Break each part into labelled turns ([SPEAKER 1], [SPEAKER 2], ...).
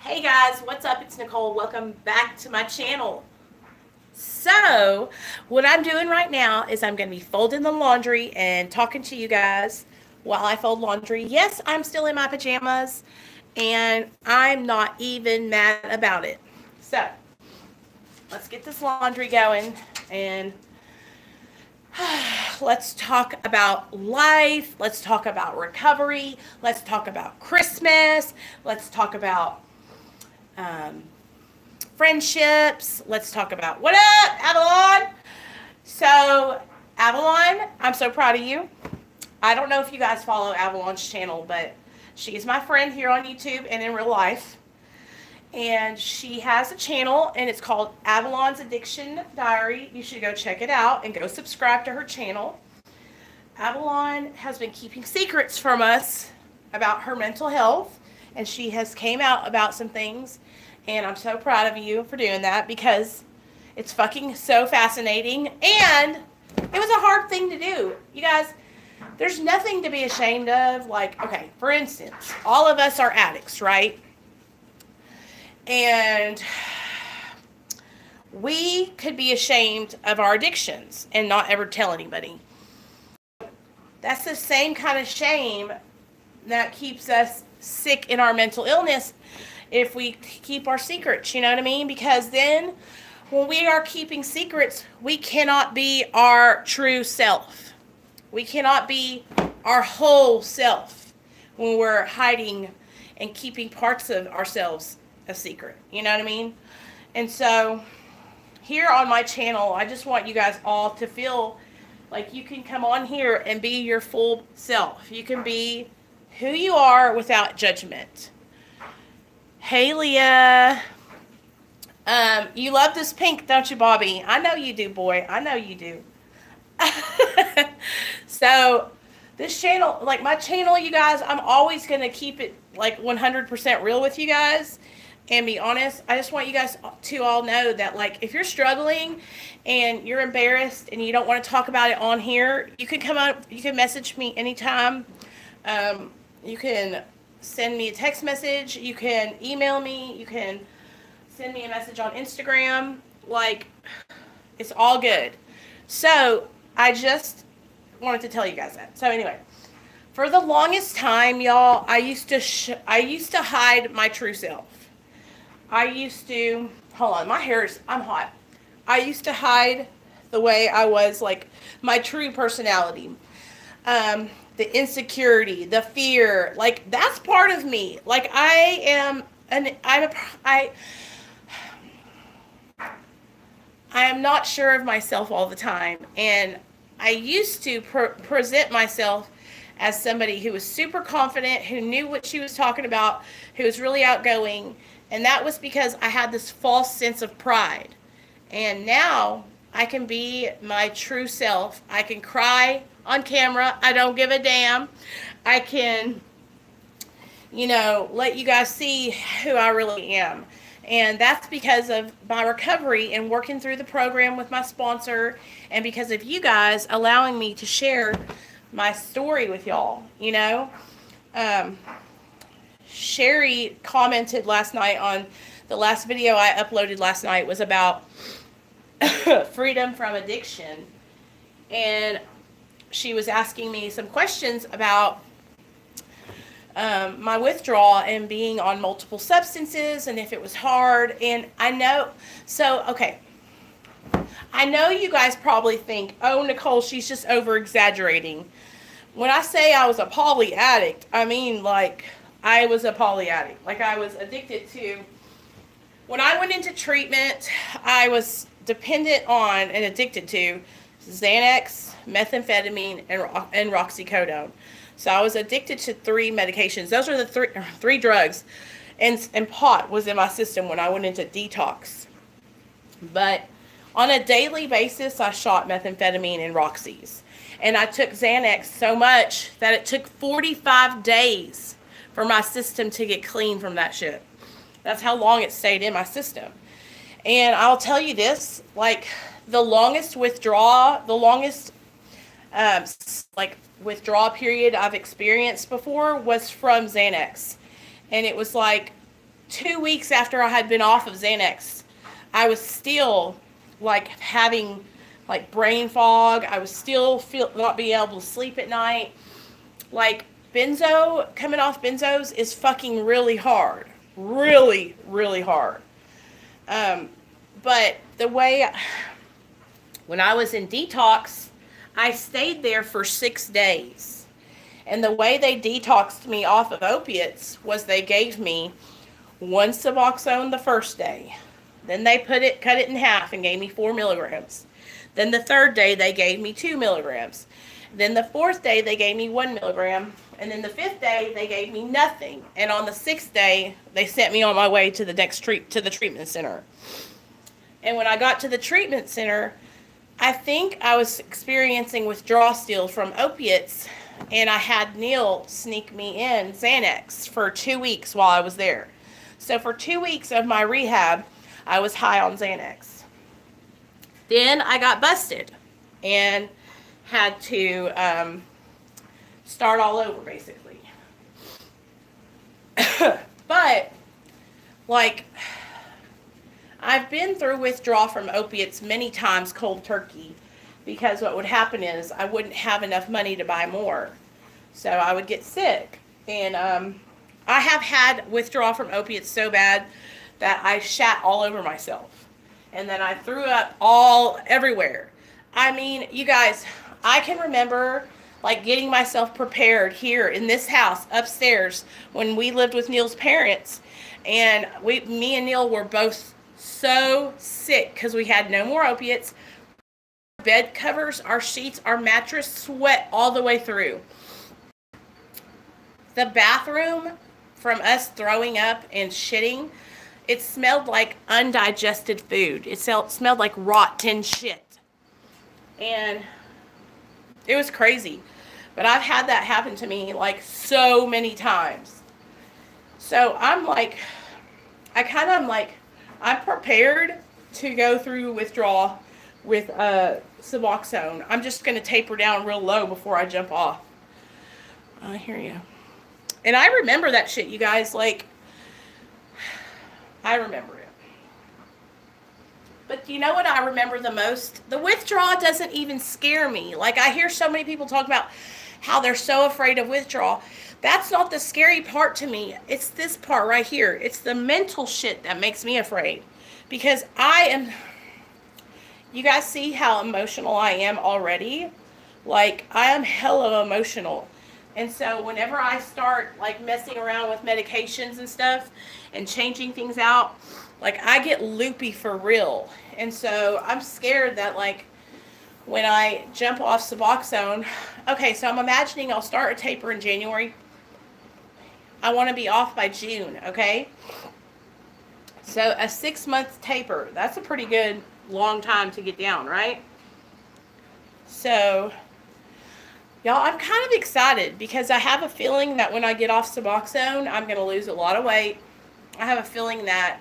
[SPEAKER 1] Hey guys, what's up? It's Nicole. Welcome back to my channel. So, what I'm doing right now is I'm going to be folding the laundry and talking to you guys while I fold laundry. Yes, I'm still in my pajamas and I'm not even mad about it. So, let's get this laundry going and let's talk about life. Let's talk about recovery. Let's talk about Christmas. Let's talk about friendships. Let's talk about what up, Avalon. So, Avalon, I'm so proud of you. I don't know if you guys follow Avalon's channel, but she's my friend here on YouTube and in real life. And she has a channel, and it's called Avalon's Addiction Diary. You should go check it out and go subscribe to her channel. Avalon has been keeping secrets from us about her mental health, and she has came out about some things, and I'm so proud of you for doing that because it's fucking so fascinating, and it was a hard thing to do. You guys, there's nothing to be ashamed of. Like, okay, for instance, all of us are addicts, right? And we could be ashamed of our addictions and not ever tell anybody. That's the same kind of shame that keeps us sick in our mental illness if we keep our secrets, you know what I mean? Because then when we are keeping secrets, we cannot be our true self. We cannot be our whole self when we're hiding and keeping parts of ourselves a secret, you know what I mean? And so here on my channel, I just want you guys all to feel like you can come on here and be your full self. You can be who you are without judgment. Hey Leah, you love this pink, don't you, Bobby? I know you do, boy. I know you do. So this channel, like my channel, you guys, I'm always going to keep it like 100% real with you guys and be honest. I just want you guys to all know that, like, if you're struggling and you're embarrassed and you don't want to talk about it on here, you can come up, you can message me anytime. You can send me a text message, you can email me, you can send me a message on Instagram. Like, it's all good. So I just wanted to tell you guys that. So anyway, for the longest time, y'all, I used to hide my true self. I used to, hold on, I'm hot. I used to hide the way I was, like, my true personality. The insecurity, the fear, like, that's part of me. Like, I am not sure of myself all the time. And I used to present myself as somebody who was super confident, who knew what she was talking about, who was really outgoing. And that was because I had this false sense of pride. And now I can be my true self. I can cry on camera. I don't give a damn. I can, you know, let you guys see who I really am. And that's because of my recovery and working through the program with my sponsor, and because of you guys allowing me to share my story with y'all, you know. Sherry commented last night on the last video I uploaded last night was about freedom from addiction. And she was asking me some questions about my withdrawal and being on multiple substances and if it was hard. And I know, so, okay. I know you guys probably think, oh, Nicole, she's just over-exaggerating. When I say I was a poly addict, I mean, like, I was a poly addict. Like, I was addicted to, when I went into treatment, I was dependent on and addicted to Xanax, methamphetamine, and roxycodone. So I was addicted to 3 medications. Those are the three drugs. And pot was in my system when I went into detox. But on a daily basis, I shot methamphetamine and roxys. And I took Xanax so much that it took 45 days for my system to get clean from that shit. That's how long it stayed in my system. And I'll tell you this, like, the longest withdrawal period I've experienced before was from Xanax. And it was like 2 weeks after I had been off of Xanax, I was still like having like brain fog. I was still not being able to sleep at night. Like coming off benzos is fucking really hard. Really, really hard. But when I was in detox, I stayed there for 6 days. And the way they detoxed me off of opiates was they gave me 1 Suboxone the first day. Then they cut it in half and gave me 4 milligrams. Then the 3rd day they gave me 2 milligrams. Then the 4th day they gave me 1 milligram. And then the 5th day they gave me nothing. And on the 6th day they sent me on my way to the treatment center. And when I got to the treatment center, I think I was experiencing withdrawal still from opiates, and I had Neil sneak me in Xanax for 2 weeks while I was there. So for 2 weeks of my rehab, I was high on Xanax. Then I got busted and had to start all over, basically. But, like, I've been through withdrawal from opiates many times cold turkey, because what would happen is I wouldn't have enough money to buy more. So I would get sick. And I have had withdrawal from opiates so bad that I shat all over myself. And then I threw up everywhere. I mean, you guys, I can remember like getting myself prepared here in this house upstairs when we lived with Neil's parents. And me and Neil were both so sick because we had no more opiates. Bed covers, our sheets, our mattress sweat all the way through. The bathroom, from us throwing up and shitting, it smelled like undigested food. It smelled like rotten shit. And it was crazy. But I've had that happen to me like so many times. So I'm prepared to go through withdrawal with Suboxone. I'm just going to taper down real low before I jump off. I hear you. And I remember that shit, you guys. Like, I remember it. But you know what I remember the most? The withdrawal doesn't even scare me. Like, I hear so many people talk about how they're so afraid of withdrawal. That's not the scary part to me. It's this part right here. It's the mental shit that makes me afraid. Because you guys see how emotional I am already? Like, I am hella emotional. And so whenever I start like messing around with medications and stuff and changing things out, like I get loopy for real. And so I'm scared that like when I jump off Suboxone, okay, so I'm imagining I'll start a taper in January. I want to be off by June, okay? So a 6-month taper, that's a pretty good long time to get down, right? So, y'all, I'm kind of excited because I have a feeling that when I get off Suboxone, I'm going to lose a lot of weight. I have a feeling that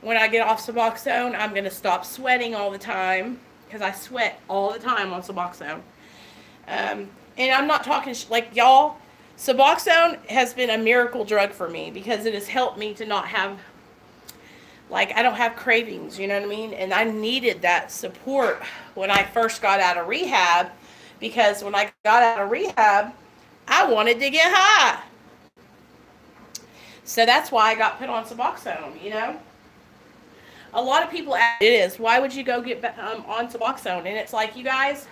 [SPEAKER 1] when I get off Suboxone, I'm going to stop sweating all the time because I sweat all the time on Suboxone. And I'm not talking, like, y'all, Suboxone has been a miracle drug for me because it has helped me to not have, like, I don't have cravings, you know what I mean? And I needed that support when I first got out of rehab, because when I got out of rehab, I wanted to get high. So that's why I got put on Suboxone, you know? A lot of people ask, why would you go get on Suboxone? And it's like, you guys,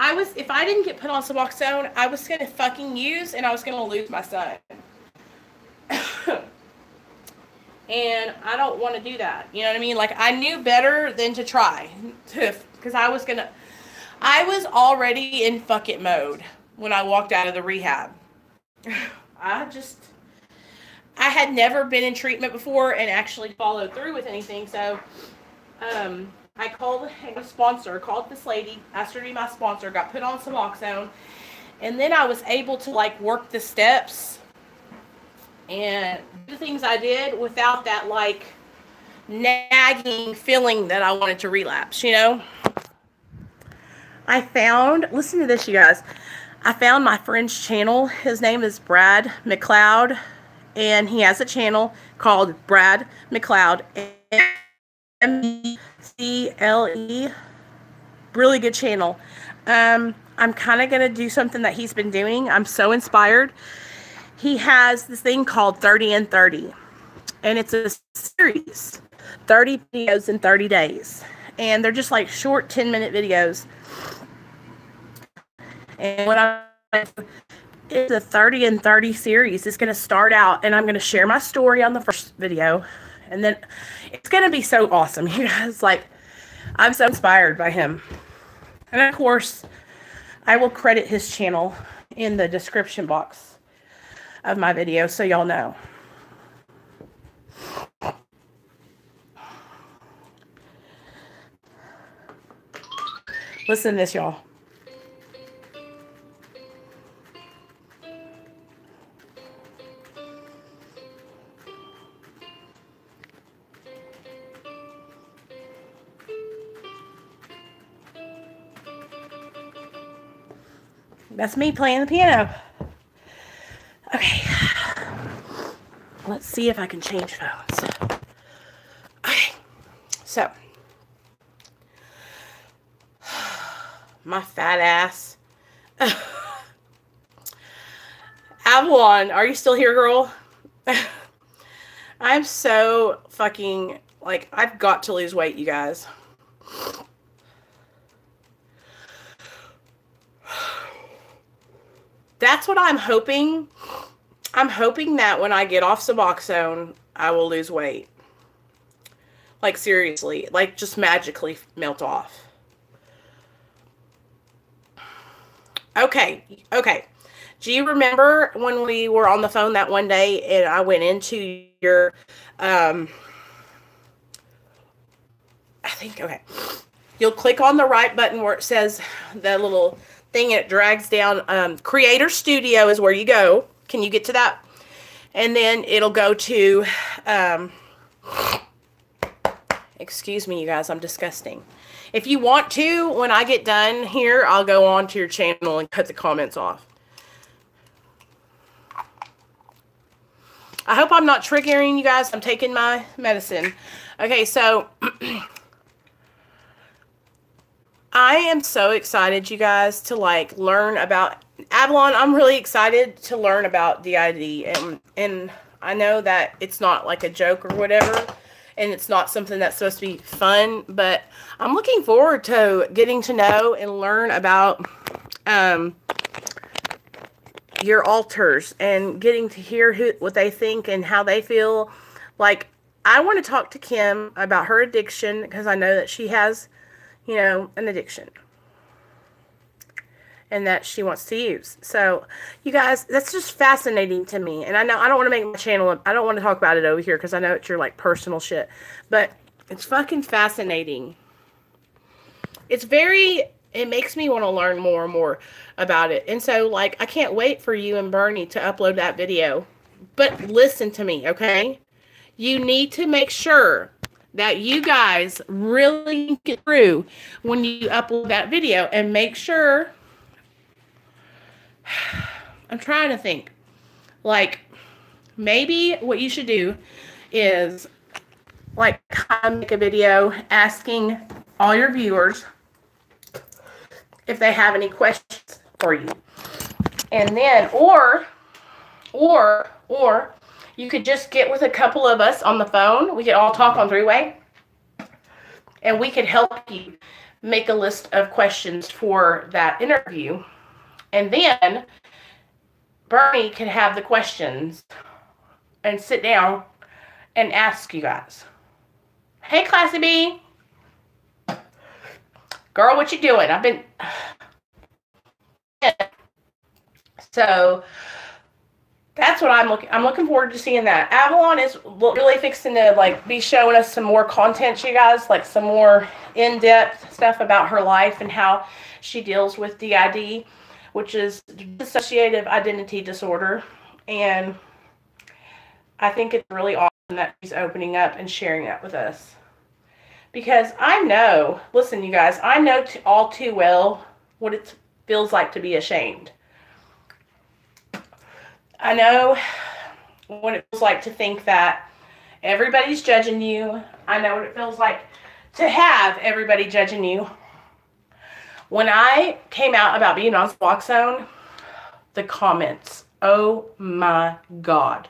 [SPEAKER 1] if I didn't get put on Suboxone, I was going to fucking use and I was going to lose my son. And I don't want to do that. You know what I mean? Like, I knew better than to try. Because I was already in fuck it mode when I walked out of the rehab. I had never been in treatment before and actually followed through with anything. So, I called a sponsor, called this lady, asked her to be my sponsor, got put on Suboxone. And then I was able to, like, work the steps and do the things I did without that, like, nagging feeling that I wanted to relapse, you know? Listen to this, you guys. I found my friend's channel. His name is Brad McLeod. and he has a channel called Brad McLeod, MCLE. Really good channel. I'm kind of going to do something that he's been doing. I'm so inspired. He has this thing called 30 and 30, and it's a series, 30 videos in 30 days, and they're just like short 10-minute videos. And what it's a 30 and 30 series. It's going to start out, and I'm going to share my story on the first video, and then it's going to be so awesome, you guys. Like, I'm so inspired by him. And of course, I will credit his channel in the description box of my video so y'all know. Listen to this, y'all. That's me playing the piano. Okay. Let's see if I can change phones. Okay. So. My fat ass. Avalon, are you still here, girl? I'm so fucking, like, I've got to lose weight, you guys. That's what I'm hoping. I'm hoping that when I get off Suboxone, I will lose weight. Like, seriously. Like, just magically melt off. Okay. Okay. Do you remember when we were on the phone that one day and I went into your, I think, okay. You'll click on the right button where it says the little thing, and it drags down. Creator Studio is where you go. Can you get to that? And then it'll go to, excuse me, you guys, I'm disgusting. If you want to, when I get done here, I'll go on to your channel and cut the comments off. I hope I'm not triggering you guys. I'm taking my medicine. Okay, so I am so excited, you guys, to like learn about Avalon. I'm really excited to learn about DID, and I know that it's not like a joke or whatever, and it's not something that's supposed to be fun, but I'm looking forward to getting to know and learn about your alters and getting to hear what they think and how they feel. Like, I want to talk to Kim about her addiction, because I know that she has, you know, an addiction and that she wants to use. So, you guys, that's just fascinating to me. And I know I don't want to make my channel, I don't want to talk about it over here because I know it's your, like, personal shit. But it's fucking fascinating. It's very, it makes me want to learn more and more about it. And so, like, I can't wait for you and Bernie to upload that video. But listen to me, okay? You need to make sure that you guys really get through when you upload that video, and make sure, I'm trying to think, like, maybe what you should do is, like, make a video asking all your viewers if they have any questions for you. And then, or you could just get with a couple of us on the phone. We could all talk on three-way, and we could help you make a list of questions for that interview. And then Bernie can have the questions and sit down and ask you guys. Hey, Classy B. Girl, what you doing? I've been... So that's what I'm looking forward to seeing that. Avalon is really fixing to, like, be showing us some more content, you guys, like some more in-depth stuff about her life and how she deals with DID, which is dissociative identity disorder. And I think it's really awesome that she's opening up and sharing that with us. Because I know, listen, you guys, I know all too well what it feels like to be ashamed. I know what it feels like to think that everybody's judging you. I know what it feels like to have everybody judging you. When I came out about being on Suboxone, the comments, oh my God.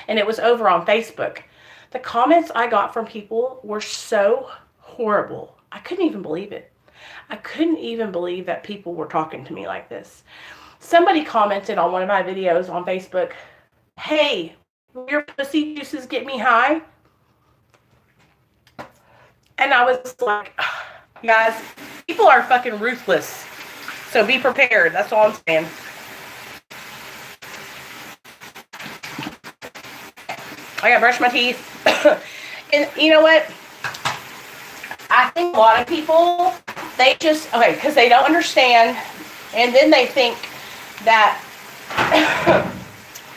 [SPEAKER 1] And it was over on Facebook. The comments I got from people were so horrible. I couldn't even believe it. I couldn't even believe that people were talking to me like this. Somebody commented on one of my videos on Facebook, hey, your pussy juices get me high. And I was like, guys, people are fucking ruthless. So be prepared. That's all I'm saying. I gotta brush my teeth. And you know what? I think a lot of people, they just, okay, because they don't understand, and then they think that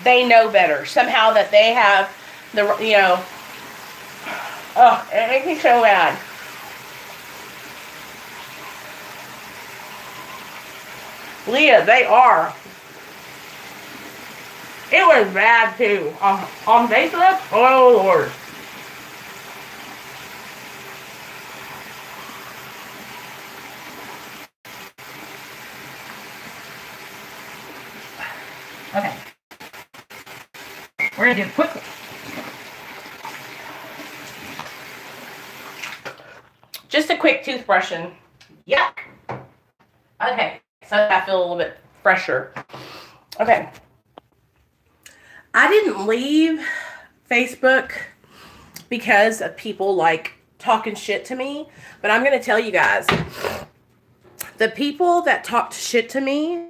[SPEAKER 1] they know better. Somehow that they have the, you know, oh, it makes me so mad. Leah, they are. It was bad too. On Facebook, oh Lord. Okay. We're going to do it quickly. Just a quick toothbrushing. Yuck. Okay. So I feel a little bit fresher. Okay. I didn't leave Facebook because of people like talking shit to me. But I'm going to tell you guys. The people that talked shit to me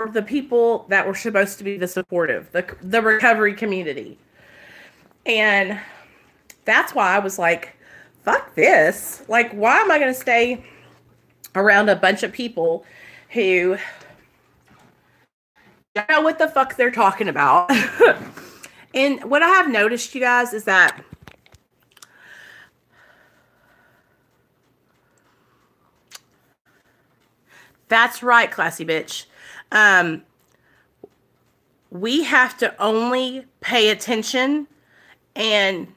[SPEAKER 1] the people that were supposed to be the supportive, the recovery community. And that's why I was like, fuck this. Like, why am I going to stay around a bunch of people who don't know what the fuck they're talking about? And what I have noticed, you guys, is that that's right, classy bitch. We have to only pay attention and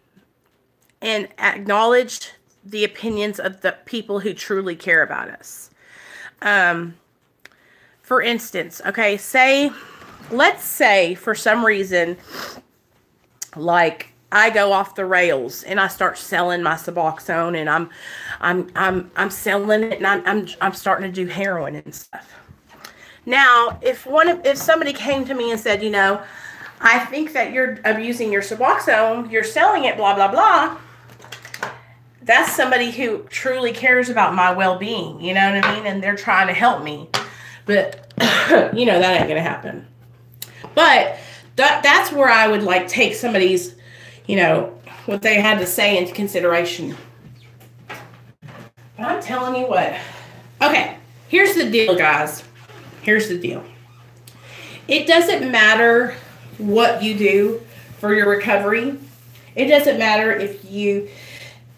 [SPEAKER 1] acknowledge the opinions of the people who truly care about us. For instance, okay, let's say for some reason, like I go off the rails and I start selling my Suboxone and I'm selling it and I'm starting to do heroin and stuff. Now, if somebody came to me and said, you know, I think that you're abusing your Suboxone, you're selling it, blah, blah, blah, that's somebody who truly cares about my well-being, you know what I mean? And they're trying to help me. But, you know, that ain't going to happen. But that's where I would, like, take somebody's, you know, what they had to say into consideration. But I'm telling you what. Okay, here's the deal, guys. Here's the deal. It doesn't matter what you do for your recovery. It doesn't matter if you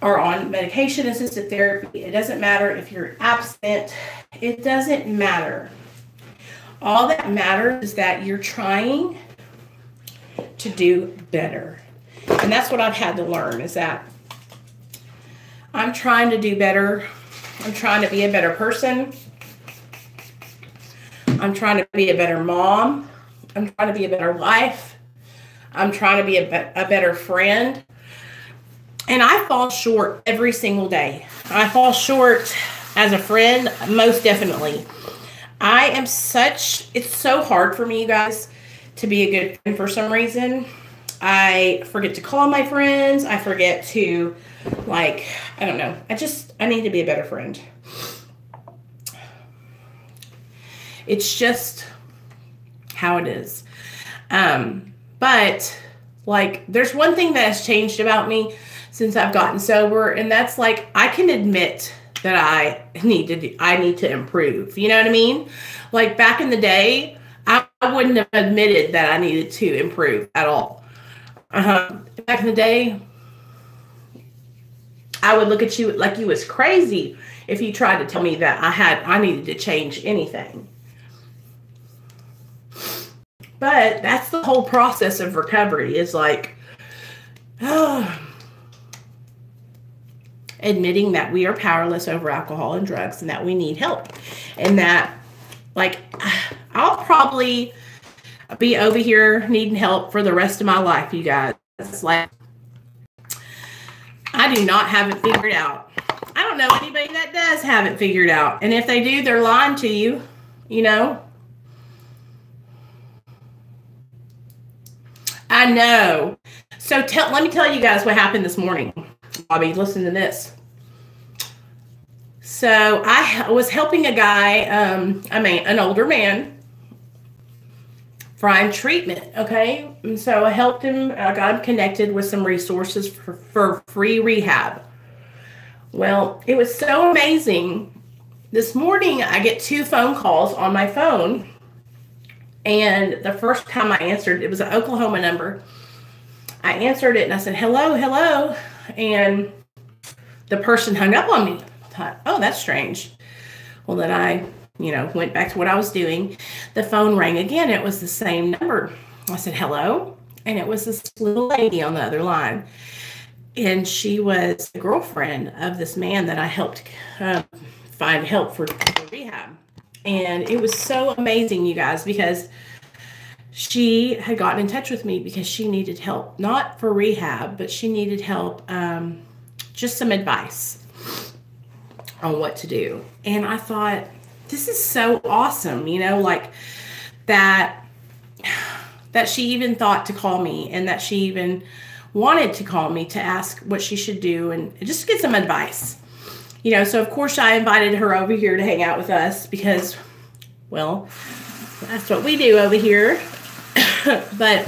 [SPEAKER 1] are on medication-assisted therapy. It doesn't matter if you're abstinent. It doesn't matter. All that matters is that you're trying to do better. And that's what I've had to learn, is that I'm trying to do better. I'm trying to be a better person. I'm trying to be a better mom. I'm trying to be a better wife. I'm trying to be a better friend. And I fall short every single day. I fall short as a friend, most definitely. It's so hard for me, you guys, to be a good friend for some reason. I forget to call my friends. I forget to, like, I don't know. I need to be a better friend. It's just how it is. But, like, there's one thing that has changed about me since I've gotten sober, and that's, like, I can admit that I need to improve. You know what I mean? Like, back in the day, I wouldn't have admitted that I needed to improve at all. Back in the day, I would look at you like you was crazy if you tried to tell me that I needed to change anything. But that's the whole process of recovery, is like, admitting that we are powerless over alcohol and drugs and that we need help. And that, like, I'll probably be over here needing help for the rest of my life, you guys. It's like, I do not have it figured out. I don't know anybody that does have it figured out. And if they do, they're lying to you, you know. I know. So let me tell you guys what happened this morning. Bobby, listen to this. So I was helping a guy, an older man, find treatment, okay? And so I helped him. I got him connected with some resources for free rehab. Well, it was so amazing. This morning, I get 2 phone calls on my phone. And the first time I answered, it was an Oklahoma number. I answered it and I said, hello, hello. And the person hung up on me. I thought, oh, that's strange. Well, then I, went back to what I was doing. The phone rang again. It was the same number. I said, hello. And it was this little lady on the other line. And she was the girlfriend of this man that I helped find help for rehab. And it was so amazing, you guys, because she had gotten in touch with me because she needed help, not for rehab, but she needed help, just some advice on what to do. And I thought, this is so awesome, like that she even thought to call me, and that she even wanted to call me to ask what she should do and just get some advice. So of course I invited her over here to hang out with us because, well, that's what we do over here. But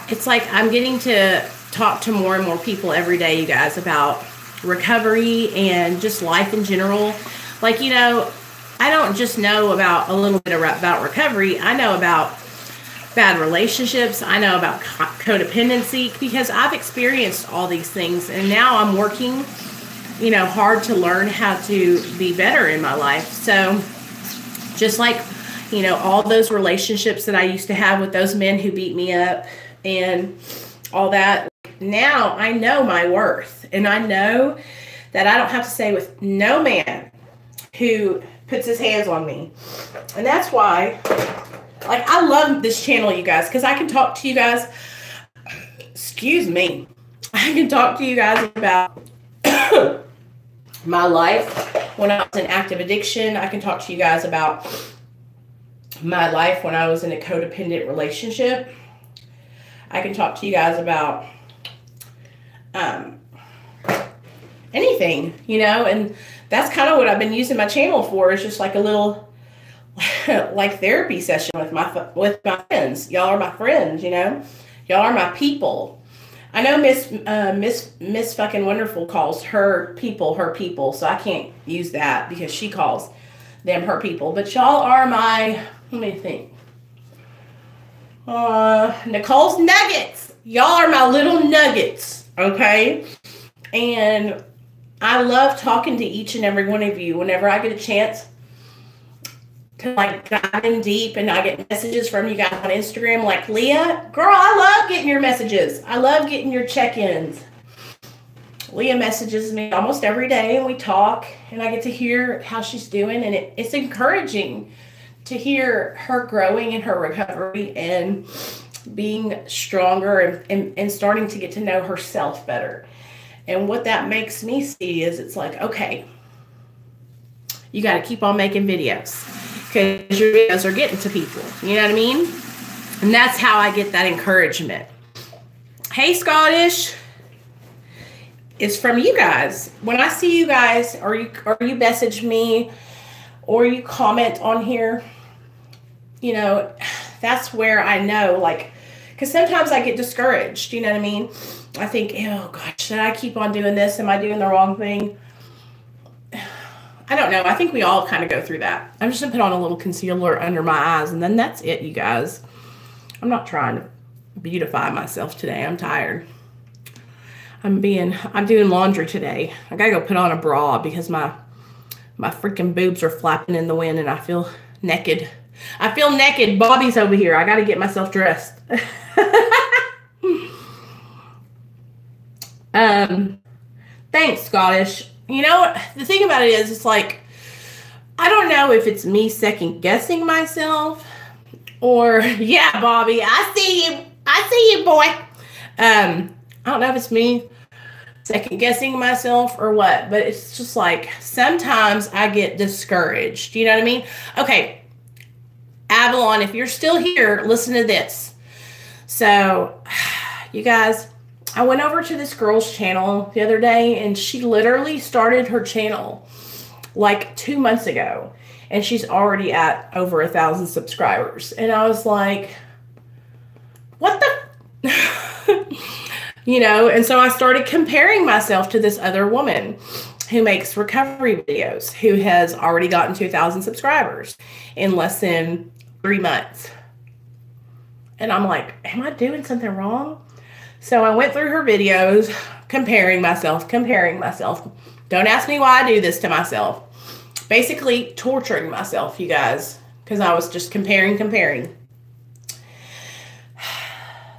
[SPEAKER 1] it's like I'm getting to talk to more and more people every day, you guys, about recovery and just life in general. Like, I don't just know about a little bit about recovery. I know about bad relationships. I know about codependency because I've experienced all these things. And now I'm working, hard to learn how to be better in my life. So just like, all those relationships that I used to have with those men who beat me up and all that, now I know my worth. And I know that I don't have to stay with no man who puts his hands on me. And that's why, like, I love this channel, you guys, because I can talk to you guys, excuse me, I can talk to you guys about my life when I was in active addiction. I can talk to you guys about my life when I was in a codependent relationship. I can talk to you guys about anything, and that's kind of what I've been using my channel for. It's just like a little like therapy session with my friends. Y'all are my friends, y'all are my people. I know Miss fucking Wonderful calls her people, so I can't use that because she calls them her people. But y'all are my, let me think. Nicole's nuggets. Y'all are my little nuggets, okay? And I love talking to each and every one of you whenever I get a chance to like dive in deep, and I get messages from you guys on Instagram like, Leah, girl, I love getting your messages. I love getting your check-ins. Leah messages me almost every day and we talk, and I get to hear how she's doing, and it's encouraging to hear her growing in her recovery and being stronger and starting to get to know herself better. And what that makes me see is it's like, okay, you got to keep on making videos because your videos are getting to people. You know what I mean? And that's how I get that encouragement. Hey, Scottish. It's from you guys. When I see you guys, or you message me, or you comment on here, that's where I know, like, because sometimes I get discouraged, you know what I mean? I think, oh gosh, should I keep on doing this? Am I doing the wrong thing? I don't know. I think we all kind of go through that. I'm just going to put on a little concealer under my eyes, and then that's it, you guys. I'm not trying to beautify myself today. I'm tired. I'm doing laundry today. I got to go put on a bra because my freaking boobs are flapping in the wind and I feel naked. I feel naked. Bobby's over here. I got to get myself dressed. Thanks, Scottish. You know, the thing about it is, it's like, I don't know if it's me second guessing myself or, yeah, Bobby, I see you. I see you, boy. I don't know if it's me second guessing myself or what, but it's just like, sometimes I get discouraged. You know what I mean? Okay. Avalon, if you're still here, listen to this. So, you guys, I went over to this girl's channel the other day, and she literally started her channel like 2 months ago, and she's already at over 1,000 subscribers. And I was like, what the? You know, and so I started comparing myself to this other woman who makes recovery videos, who has already gotten 2,000 subscribers in less than 3 months. And I'm like, am I doing something wrong? So I went through her videos, comparing myself. Don't ask me why I do this to myself. Basically torturing myself, you guys, because I was just comparing.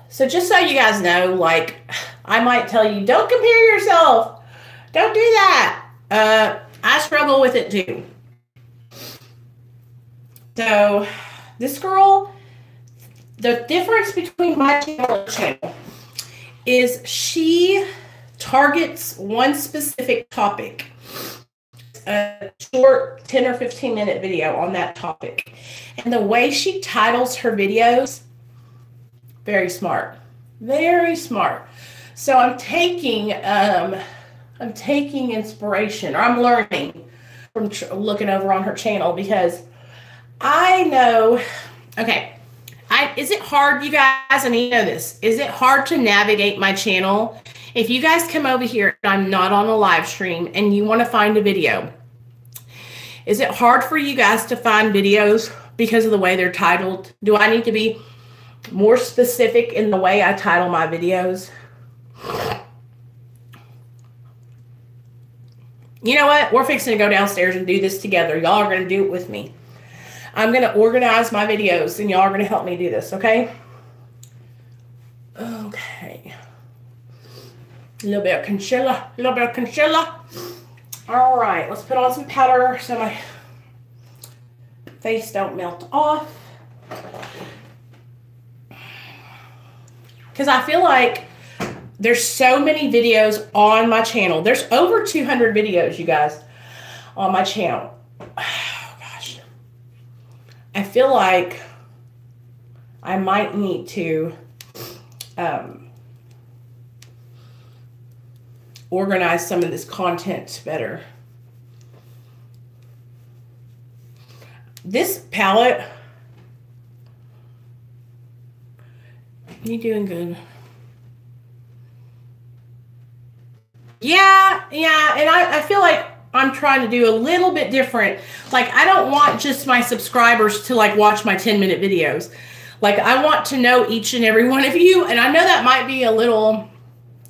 [SPEAKER 1] So just so you guys know, like, I might tell you, don't compare yourself. Don't do that. I struggle with it too. So this girl, the difference between my channel and her channel is she targets one specific topic, a short 10 or 15 minute video on that topic. And the way she titles her videos, very smart, very smart. So I'm taking inspiration, or I'm learning from looking over on her channel, because I know, okay, is it hard, you guys, I need to know this, is it hard to navigate my channel? If you guys come over here and I'm not on a live stream and you want to find a video, is it hard for you guys to find videos because of the way they're titled? Do I need to be more specific in the way I title my videos? You know what? We're fixing to go downstairs and do this together. Y'all are going to do it with me. I'm going to organize my videos, and y'all are going to help me do this, okay? Okay. A little bit of concealer. All right, let's put on some powder so my face don't melt off. Because I feel like there's so many videos on my channel. There's over 200 videos, you guys, on my channel. I feel like I might need to organize some of this content better. This palette, you doing good? Yeah, and I feel like I'm trying to do a little bit different. Like, I don't want just my subscribers to like watch my 10-minute videos. Like, I want to know each and every one of you. And I know that might be a little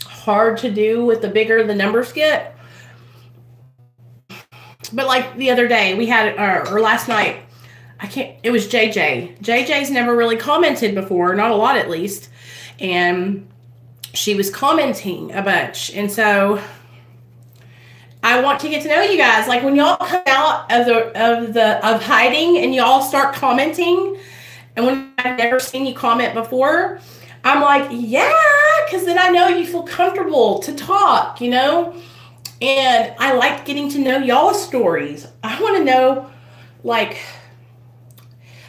[SPEAKER 1] hard to do with the bigger the numbers get. But like the other day we had, or last night, it was JJ. JJ's never really commented before, not a lot at least. And she was commenting a bunch. And so I want to get to know you guys. Like, when y'all come out of hiding and y'all start commenting, and when I've never seen you comment before, I'm like, yeah, because then I know you feel comfortable to talk, you know? And I like getting to know y'all's stories. I want to know, like,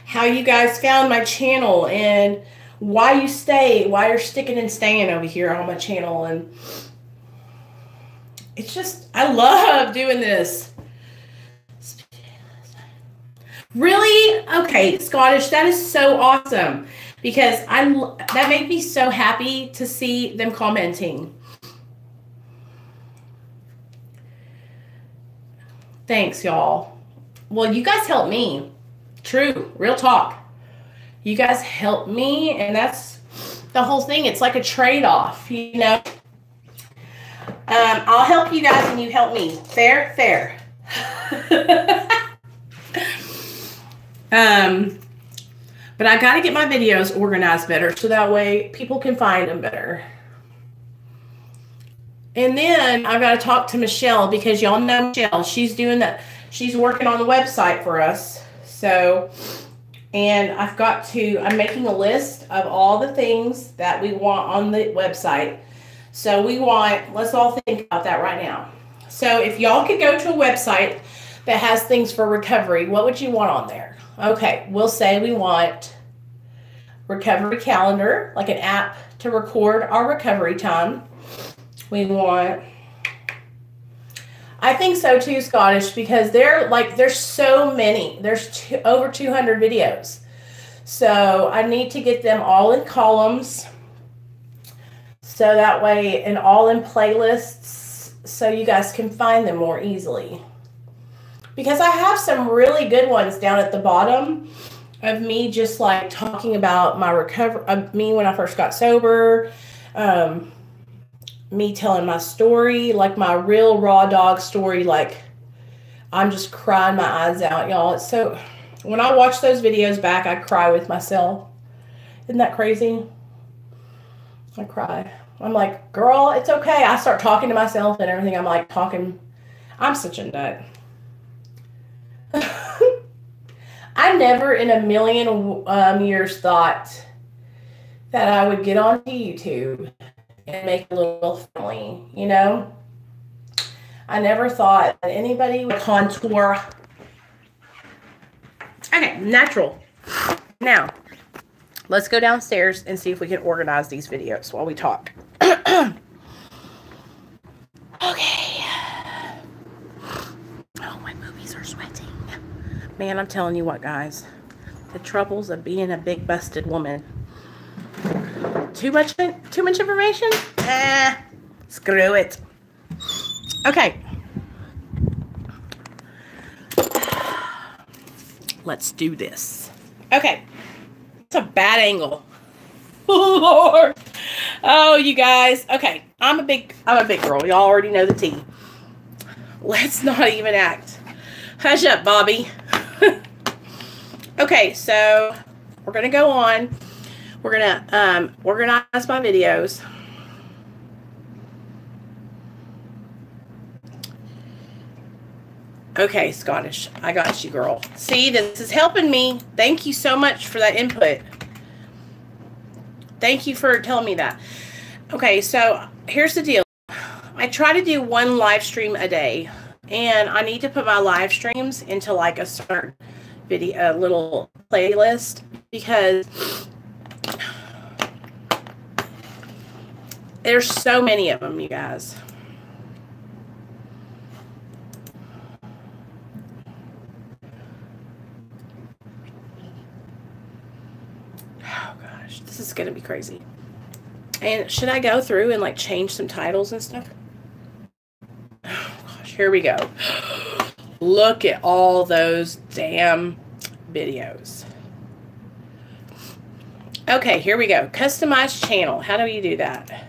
[SPEAKER 1] how you guys found my channel and why you're sticking and staying over here on my channel. And it's just, I love doing this. Really? Okay, Scottish, that is so awesome, because that made me so happy to see them commenting. Thanks, y'all. Well, you guys helped me. True, real talk. You guys helped me, and that's the whole thing. It's like a trade-off, you know? I'll help you guys and you help me. Fair. But I got to get my videos organized better so that way people can find them better. And then I've got to talk to Michelle because y'all know Michelle. She's doing that. She's working on the website for us. So, and I'm making a list of all the things that we want on the website. So let's all think about that right now. So if y'all could go to a website that has things for recovery, what would you want on there? Okay, we'll say we want recovery calendar, like an app to record our recovery time. We want, I think so too, Scottish, because there's so many. There's over 200 videos. So I need to get them all in columns. So that way, and all in playlists, so you guys can find them more easily. Because I have some really good ones down at the bottom of me just like talking about my recovery, me when I first got sober, me telling my story, like my real raw dog story, like I'm just crying my eyes out, y'all. It's so, when I watch those videos back, I cry with myself. Isn't that crazy? I cry. I'm like, girl, it's okay. I start talking to myself and everything. I'm like talking. I'm such a nut. I never in a million years thought that I would get onto YouTube and make a little family, you know? I never thought that anybody would contour. Okay, natural. Now, let's go downstairs and see if we can organize these videos while we talk. Okay. Oh, my boobies are sweating. Man, I'm telling you what, guys. The troubles of being a big busted woman. Too much information? Screw it. Okay. Let's do this. Okay. It's a bad angle. Oh, Lord. Oh, you guys. Okay. I'm a big girl. Y'all already know the tea. Let's not even act. Hush up, Bobby. Okay, so we're going to go on. We're going to organize my videos. Okay, Scottish. I got you, girl. See, this is helping me. Thank you so much for that input. Thank you for telling me that. Okay, so here's the deal. I try to do one live stream a day, and I need to put my live streams into like a certain video, a little playlist, because there's so many of them, you guys. Oh gosh, this is gonna be crazy. And should I go through and like change some titles and stuff? Oh gosh, here we go. Look at all those damn videos. Okay, here we go. Customize channel. How do you do that?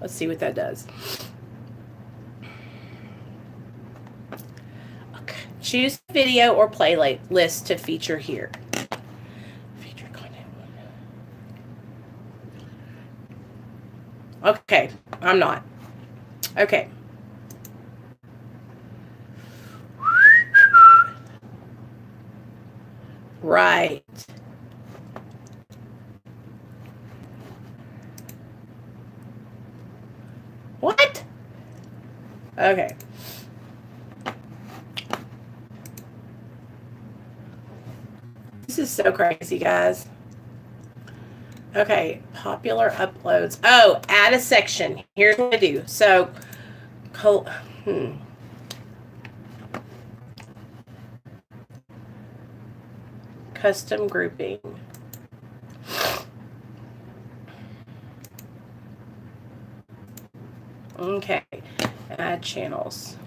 [SPEAKER 1] Let's see what that does. Okay. Choose video or playlist to feature here. Feature content. Okay, I'm not. Okay. Right. What? Okay. This is so crazy, guys. Okay, popular uploads. Oh, add a section. Here's what I do. So, custom grouping. Okay, add channels.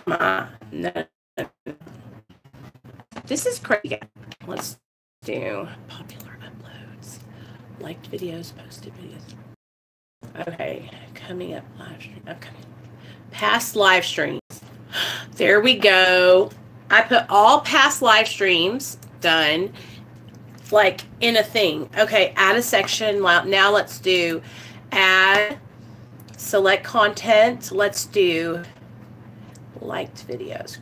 [SPEAKER 1] No. This is crazy. Let's do popular uploads, liked videos, posted videos. Okay, coming up live stream. Okay, past live streams. There we go. I put all past live streams done, like in a thing. Okay, add a section. Now let's do add, select content. Let's do liked videos,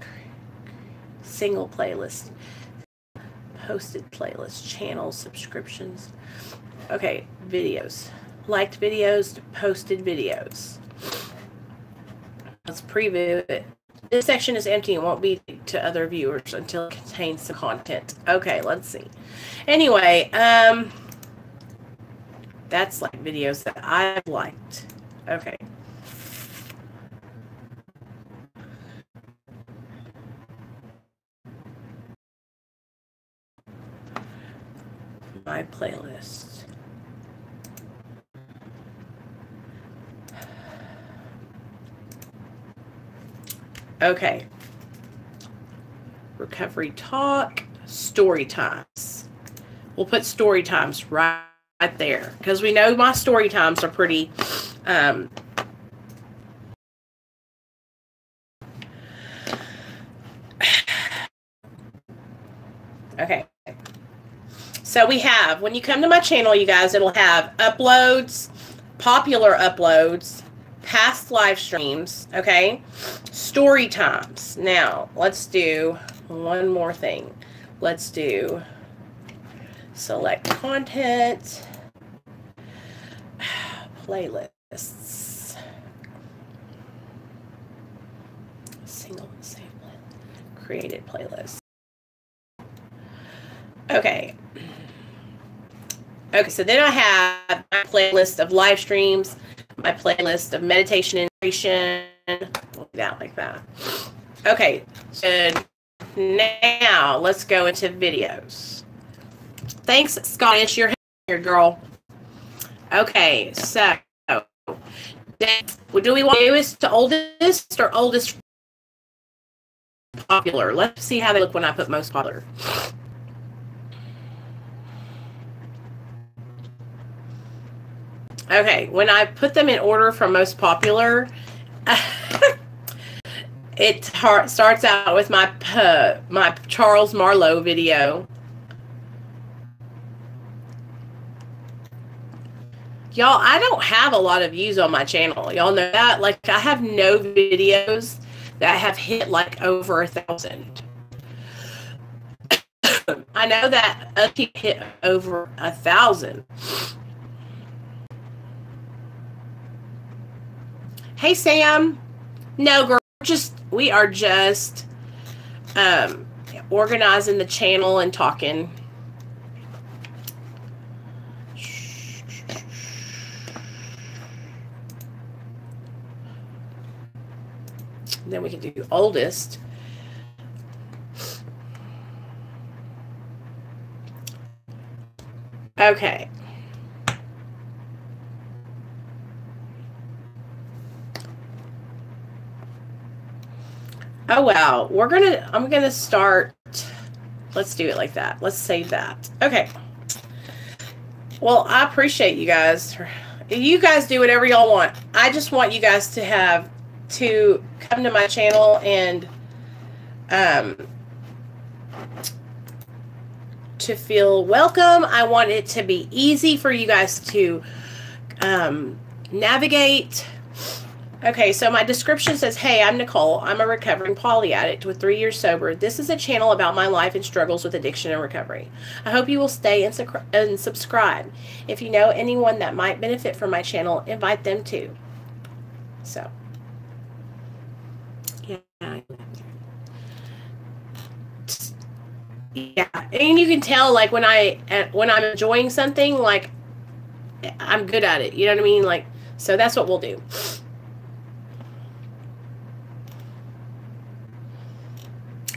[SPEAKER 1] single playlist, posted playlist, channel subscriptions. Okay, videos, liked videos, posted videos. Let's preview it. This section is empty and won't be to other viewers until it contains some content. Okay, let's see. Anyway, that's like videos that I've liked. Okay. My playlist. Okay. Recovery talk, story times. We'll put story times right there because we know my story times are pretty okay. So we have, when you come to my channel, you guys, it'll have uploads, popular uploads, past live streams, okay? Story times. Now, let's do one more thing. Let's do select content, playlists, single save playlist, created playlist. Okay. Okay, so then I have my playlist of live streams, my playlist of meditation and nutrition. We'll do that like that. Okay, so now let's go into videos. Thanks, Scottish. You're here, girl. Okay, so do we want newest to oldest or oldest popular? Let's see how they look when I put most popular. Okay, when I put them in order from most popular, it starts out with my Charles Marlowe video. Y'all, I don't have a lot of views on my channel. Y'all know that? Like, I have no videos that have hit like over 1,000. I know that other people hit over 1,000. Hey, Sam. No, girl, we are just organizing the channel and talking. Then we can do oldest. Okay. Oh, wow. I'm going to start. Let's do it like that. Let's save that. Okay. Well, I appreciate you guys. You guys do whatever y'all want. I just want you guys to come to my channel and to feel welcome. I want it to be easy for you guys to navigate. Okay, so my description says, hey, I'm Nicole. I'm a recovering poly addict with 3 years sober. This is a channel about my life and struggles with addiction and recovery. I hope you will stay and subscribe. If you know anyone that might benefit from my channel, invite them too. So, yeah. Yeah, and you can tell, like, when I'm enjoying something, like, I'm good at it. You know what I mean? Like, so that's what we'll do.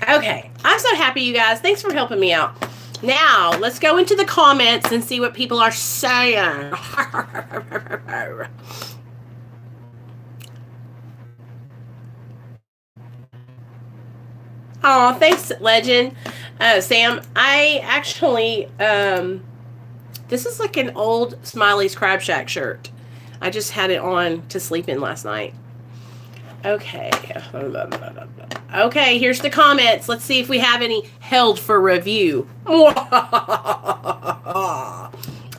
[SPEAKER 1] Okay, I'm so happy, you guys. Thanks for helping me out. Now, let's go into the comments and see what people are saying. Oh, thanks, Legend. Sam, I actually, this is like an old Smiley's Crab Shack shirt. I just had it on to sleep in last night. Okay. Okay, here's the comments. Let's see if we have any held for review.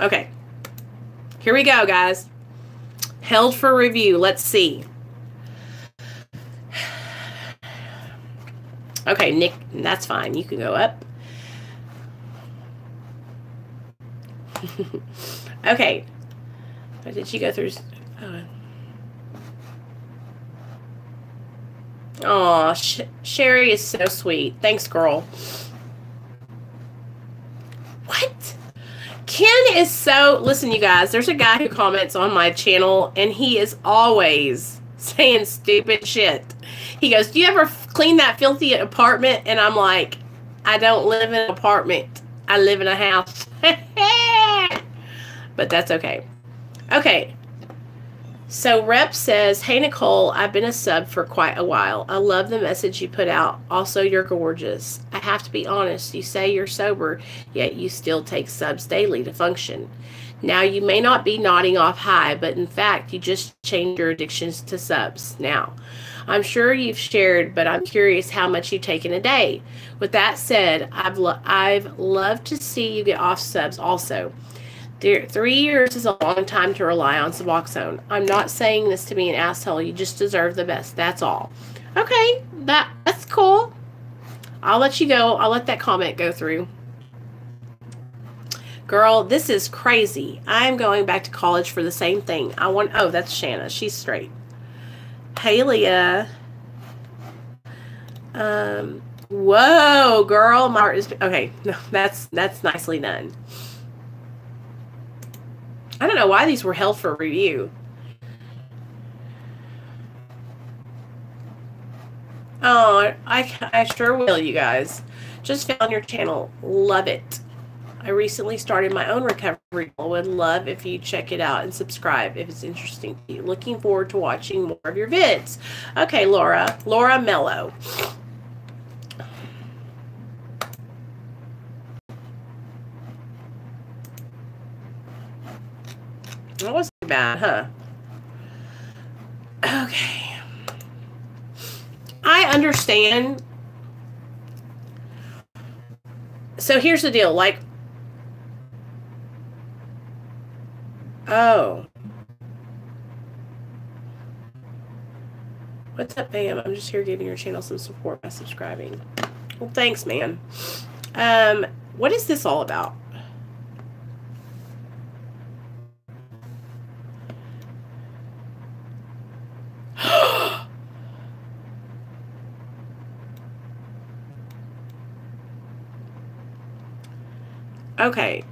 [SPEAKER 1] Okay. Here we go, guys. Held for review. Let's see. Okay, Nick, that's fine. You can go up. Okay. Did she go through? Oh, Sherry is so sweet. Thanks, girl. What? Ken is so... Listen, you guys, there's a guy who comments on my channel, and he is always saying stupid shit. He goes, do you ever clean that filthy apartment? And I'm like, I don't live in an apartment. I live in a house. But that's okay. Okay. So Rep says, hey, Nicole, I've been a sub for quite a while. I love the message you put out. Also, you're gorgeous. I have to be honest. You say you're sober, yet you still take subs daily to function. Now, you may not be nodding off high, but in fact, you just changed your addictions to subs now. I'm sure you've shared, but I'm curious how much you take in a day. With that said, I've loved to see you get off subs also. 3 years is a long time to rely on Suboxone. I'm not saying this to be an asshole. You just deserve the best. That's all. Okay, that's cool. I'll let you go. I'll let that comment go through. Girl, this is crazy. I'm going back to college for the same thing. Oh, that's Shanna. She's straight. Hey, Leah. Whoa, girl. My heart is... Okay, no, that's nicely done. I don't know why these were held for review. Oh, I sure will, you guys. Just found your channel. Love it. I recently started my own recovery. I would love if you check it out and subscribe if it's interesting to you. Looking forward to watching more of your vids. Okay, Laura. Laura Mello. That wasn't bad, huh? Okay. I understand. So here's the deal. Like, oh. What's up, Bam? I'm just here giving your channel some support by subscribing. Well, thanks, man. What is this all about? Okay,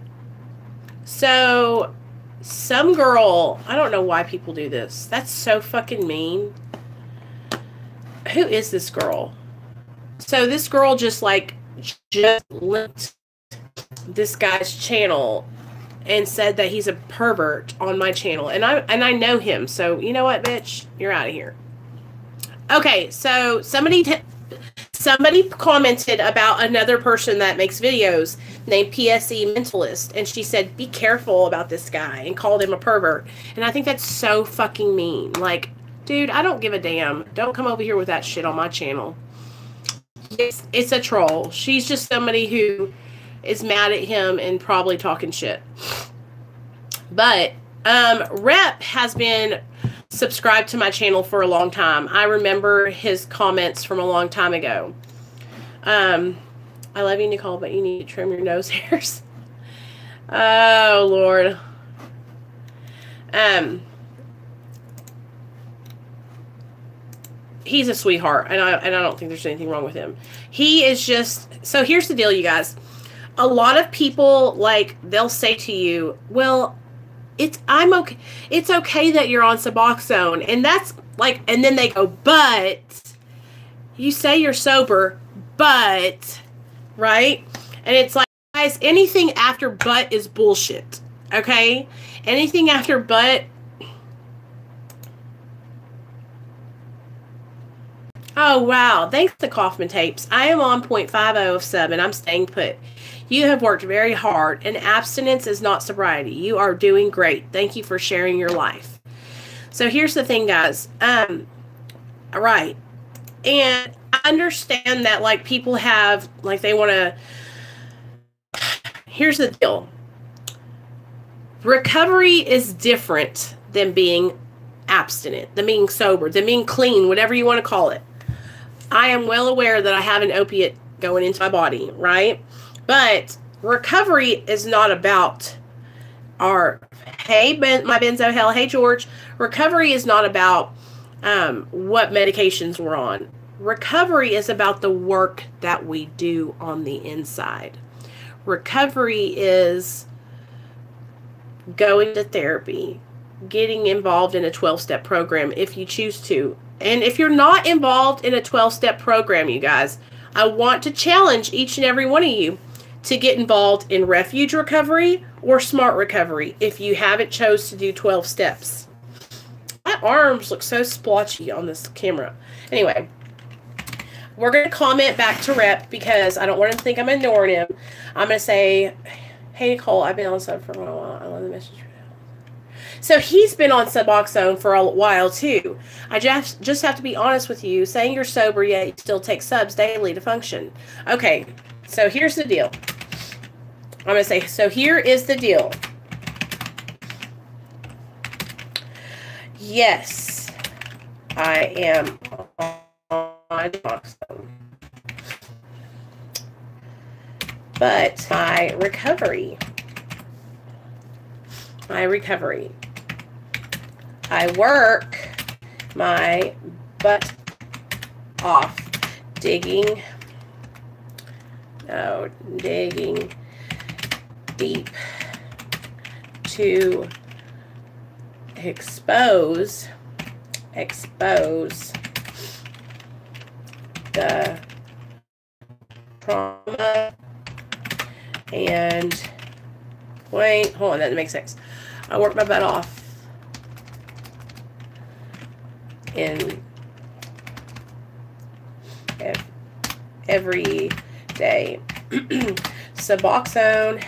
[SPEAKER 1] so some girl, I don't know why people do this. That's so fucking mean. Who is this girl? So this girl just linked this guy's channel and said that he's a pervert on my channel, and I know him. So you know what, bitch, you're out of here. Okay, so somebody commented about another person that makes videos named PSE Mentalist, and she said, be careful about this guy, and called him a pervert. And I think that's so fucking mean. Like, dude, I don't give a damn. Don't come over here with that shit on my channel. It's a troll. She's just somebody who is mad at him and probably talking shit. But Rep has been subscribed to my channel for a long time. I remember his comments from a long time ago. I love you, Nicole, but you need to trim your nose hairs. Oh, Lord. He's a sweetheart, and I don't think there's anything wrong with him. He is just... So here's the deal, you guys. A lot of people, like, they'll say to you, well, I'm okay. It's okay that you're on Suboxone. And that's like, and then they go, but you say you're sober, but, right? And it's like, guys, anything after but is bullshit. Okay? Anything after but. Oh, wow. Thanks to Kaufman Tapes. I am on 0.50 of sub, and I'm staying put. You have worked very hard, and abstinence is not sobriety. You are doing great. Thank you for sharing your life. So here's the thing, guys. Right. And I understand that, like, people have, like, they want to. Here's the deal. Recovery is different than being abstinent, than being sober, than being clean, whatever you want to call it. I am well aware that I have an opiate going into my body, right? But recovery is not about our, hey, my benzo hell, hey, George. Recovery is not about what medications we're on. Recovery is about the work that we do on the inside. Recovery is going to therapy, getting involved in a 12-step program if you choose to. And if you're not involved in a 12-step program, you guys, I want to challenge each and every one of you to get involved in refuge recovery or smart recovery if you haven't chose to do 12 steps. My arms look so splotchy on this camera. Anyway, we're going to comment back to Rep because I don't want him to think I'm ignoring him. I'm going to say, hey, Nicole, I've been on sub for a while. I love the message. So he's been on Suboxone for a while too. I just have to be honest with you. Saying you're sober yet you still take subs daily to function. Okay, so here's the deal. I'm going to say, so here is the deal. Yes, I am on Suboxone. But my recovery, I work my butt off digging deep to expose the trauma and wait, hold on, that makes sense. I work my butt off in every day. Suboxone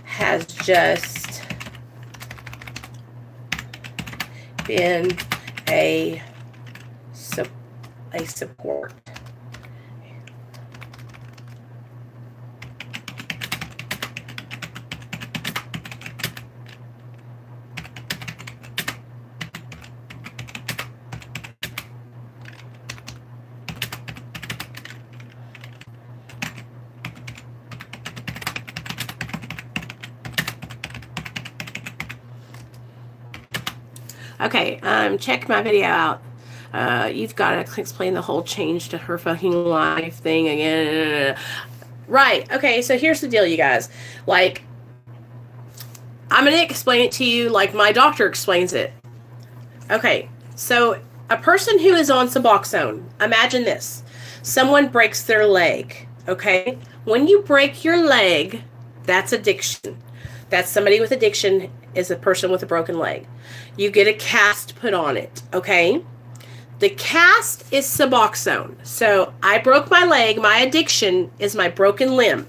[SPEAKER 1] has just been a support. Okay, check my video out. You've got to explain the whole change to her fucking life thing again. Right, okay, so here's the deal, you guys. Like, I'm going to explain it to you like my doctor explains it. Okay, so a person who is on Suboxone, imagine this. Someone breaks their leg, okay? When you break your leg, that's addiction. That's somebody with addiction is a person with a broken leg. You get a cast put on it, okay? The cast is Suboxone. So I broke my leg. My addiction is my broken limb.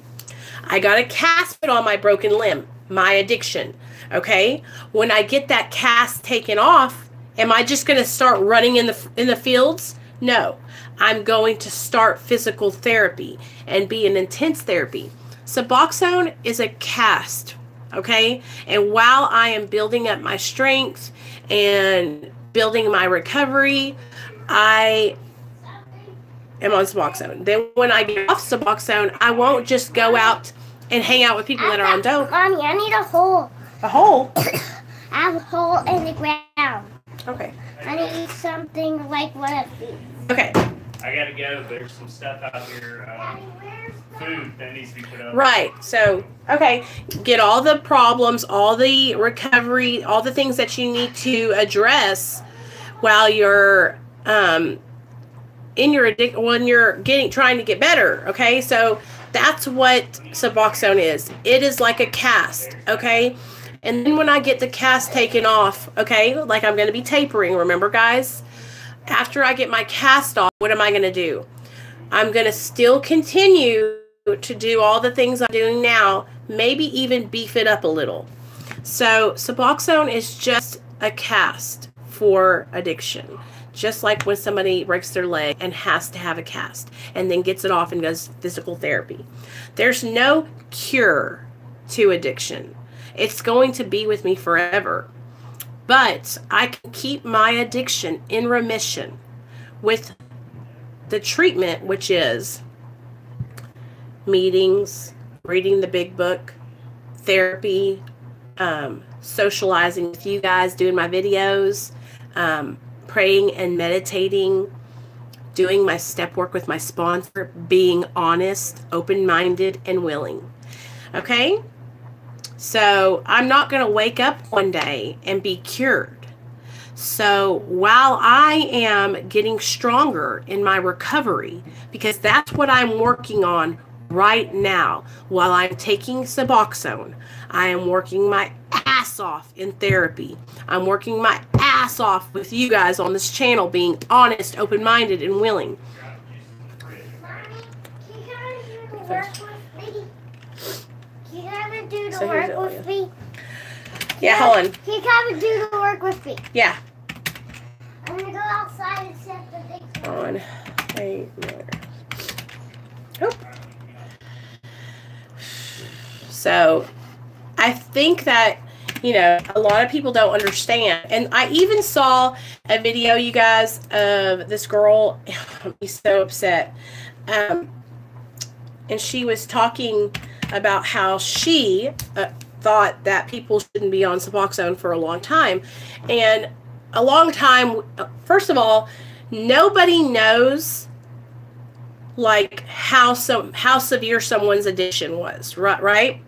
[SPEAKER 1] I got a cast put on my broken limb, my addiction, okay? When I get that cast taken off, am I just going to start running in the fields? No. I'm going to start physical therapy and be an intense therapy. Suboxone is a cast, okay? And while I am building up my strength and building my recovery, I am on Suboxone. Then when I get off Suboxone, I won't just go out and hang out with people that are on dope.
[SPEAKER 2] Mommy, I need a hole.
[SPEAKER 1] A hole?
[SPEAKER 2] I have a hole in the ground.
[SPEAKER 1] Okay.
[SPEAKER 2] I need something like one of these.
[SPEAKER 1] Okay.
[SPEAKER 3] I gotta go. There's some stuff out here, food that needs to be put up.
[SPEAKER 1] Right. So, okay. Get all the problems, all the recovery, all the things that you need to address while you're in your when you're trying to get better. Okay. So that's what Suboxone is. It is like a cast. Okay. And then when I get the cast taken off, okay, like I'm going to be tapering. Remember, guys? After I get my cast off, what am I going to do? I'm going to still continue to do all the things I'm doing now, maybe even beef it up a little. So Suboxone is just a cast for addiction. just like when somebody breaks their leg and has to have a cast and then gets it off and does physical therapy. There's no cure to addiction. It's going to be with me forever. But I can keep my addiction in remission with the treatment, which is meetings, reading the big book, therapy, socializing with you guys, doing my videos, praying and meditating, doing my step work with my sponsor, being honest, open-minded, and willing. Okay? So I'm not going to wake up one day and be cured. So while I am getting stronger in my recovery, because that's what I'm working on right now, while I'm taking Suboxone, I am working my ass off in therapy. I'm working my ass off with you guys on this channel, being honest, open-minded, and willing.
[SPEAKER 2] Can you come and do the work with me?
[SPEAKER 1] Yeah, hold on.
[SPEAKER 2] Can you come and do the work with me?
[SPEAKER 1] Yeah.
[SPEAKER 2] I'm going to go outside and set the things.
[SPEAKER 1] On. Hey, oh. So, I think that, you know, a lot of people don't understand. And I even saw a video, you guys, of this girl. I'm so upset. And she was talking about how she thought that people shouldn't be on Suboxone for a long time. And a long time, first of all, nobody knows like how severe someone's addiction was, right?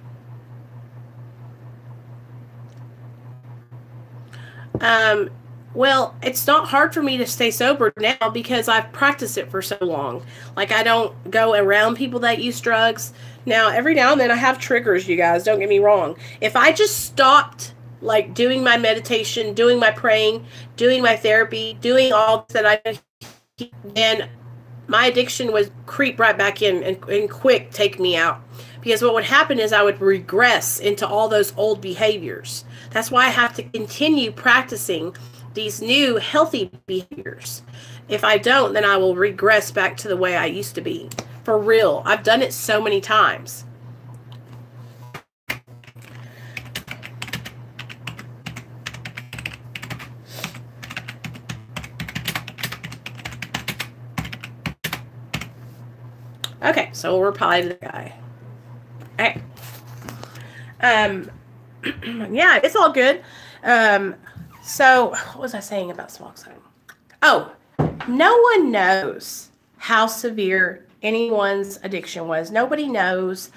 [SPEAKER 1] Well, it's not hard for me to stay sober now because I've practiced it for so long. Like, I don't go around people that use drugs. Now, every now and then I have triggers, you guys. Don't get me wrong. If I just stopped, like, doing my meditation, doing my praying, doing my therapy, doing all that I do, then my addiction would creep right back in and quick take me out. Because what would happen is I would regress into all those old behaviors. That's why I have to continue practicing these new healthy behaviors. If I don't, then I will regress back to the way I used to be. For real. I've done it so many times. Okay, so we'll reply to the guy. Okay. Yeah, it's all good. So, what was I saying about Suboxone? Oh, no one knows how severe anyone's addiction was. Nobody knows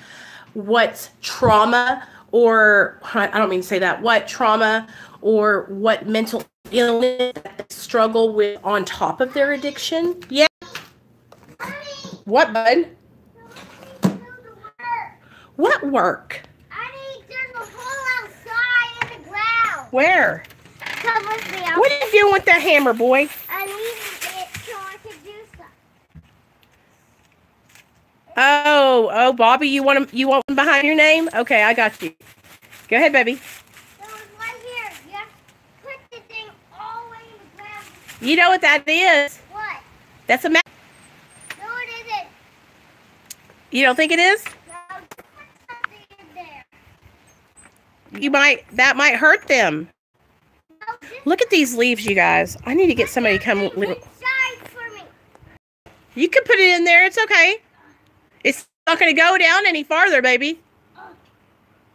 [SPEAKER 1] what trauma, or, I don't mean to say that, what trauma or what mental illness that they struggle with on top of their addiction. Yeah. What, bud? What work?
[SPEAKER 2] I need to do the hole outside in the ground.
[SPEAKER 1] Where?
[SPEAKER 2] Come with me.
[SPEAKER 1] What are you doing with that hammer, boy?
[SPEAKER 2] I needed it so I could do something.
[SPEAKER 1] Oh, Bobby, you want one behind your name? Okay, I got you. Go ahead, baby.
[SPEAKER 2] So it's right here. You have to put the thing all the way in the ground.
[SPEAKER 1] You know what that is?
[SPEAKER 2] What?
[SPEAKER 1] That's a map.
[SPEAKER 2] No, it isn't.
[SPEAKER 1] You don't think it is?
[SPEAKER 2] No, put something in there.
[SPEAKER 1] That might hurt them.
[SPEAKER 2] No, just
[SPEAKER 1] Look at these leaves, you guys. I need to get somebody to come.
[SPEAKER 2] inside for me.
[SPEAKER 1] You can put it in there. It's okay. It's not going to go down any farther, baby.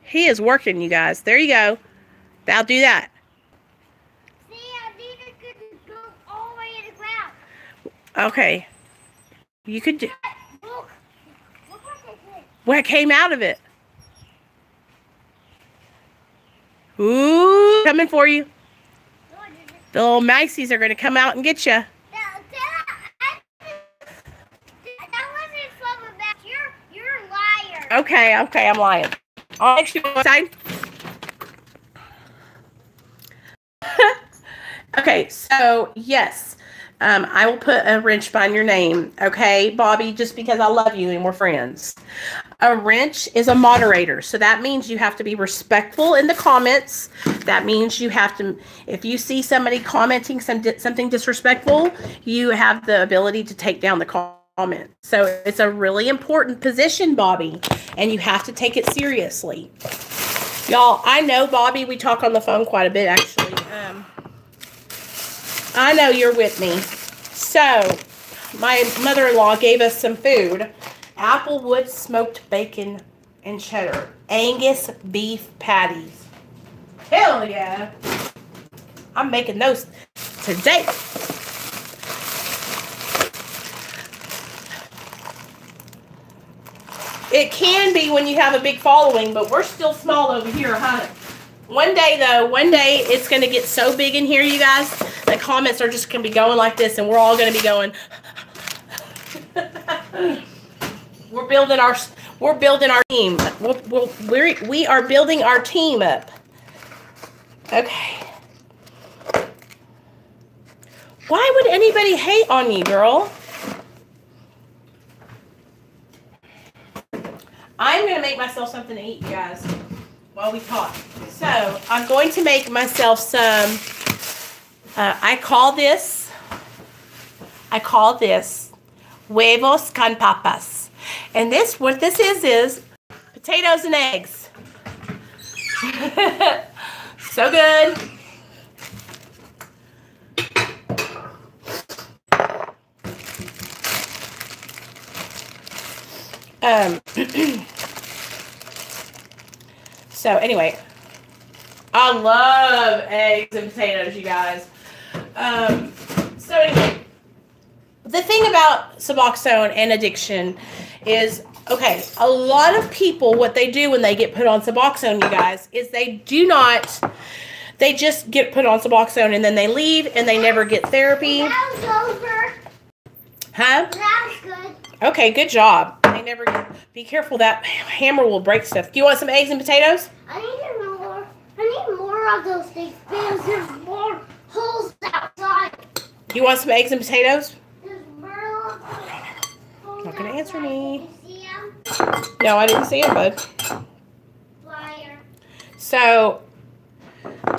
[SPEAKER 1] He is working, you guys. There you go. That'll do that.
[SPEAKER 2] See, I needed to go all the way in the ground.
[SPEAKER 1] Okay. You could do.
[SPEAKER 2] Look. Look what this is.
[SPEAKER 1] What came out of it? Ooh, coming for you.
[SPEAKER 2] No, it isn't.
[SPEAKER 1] The little miceys are going to come out and get you.
[SPEAKER 2] That wasn't from the back. You're a liar.
[SPEAKER 1] Okay, I'm lying. I'll make you outside. Okay, so yes, I will put a wrench behind your name, okay, Bobby, just because I love you and we're friends. A wrench is a moderator, so that means you have to be respectful in the comments. That means you have to, if you see somebody commenting something disrespectful, you have the ability to take down the comment. So it's a really important position, Bobby, and you have to take it seriously. Y'all, I know, Bobby, we talk on the phone quite a bit, actually. I know you're with me. So, my mother-in-law gave us some food. Applewood smoked bacon and cheddar. Angus beef patties. Hell yeah. I'm making those today. It can be when you have a big following, but we're still small over here, huh? One day, though, it's going to get so big in here, you guys, the comments are just going to be going like this, and we're all going to be going. We're building our team. We are building our team up. Okay. Why would anybody hate on me, girl? I'm going to make myself something to eat, you guys, while we talk. So, I'm going to make myself some, I call this huevos con papas. And what this is potatoes and eggs. So good. So anyway, I love eggs and potatoes, you guys. So anyway, the thing about Suboxone and addiction is, okay, a lot of people, what they do when they get put on Suboxone, you guys, is they just get put on Suboxone and then they leave and they never get therapy.
[SPEAKER 2] That was over.
[SPEAKER 1] Huh?
[SPEAKER 2] That was good.
[SPEAKER 1] Okay, good job. They never get, be careful, that hammer will break stuff. Do you want some eggs and potatoes?
[SPEAKER 2] I need more of those things because there's more holes outside.
[SPEAKER 1] You want some eggs and potatoes?
[SPEAKER 2] There's more holes
[SPEAKER 1] Not gonna answer me.
[SPEAKER 2] You see them?
[SPEAKER 1] No, I didn't see it, bud.
[SPEAKER 2] Liar.
[SPEAKER 1] So,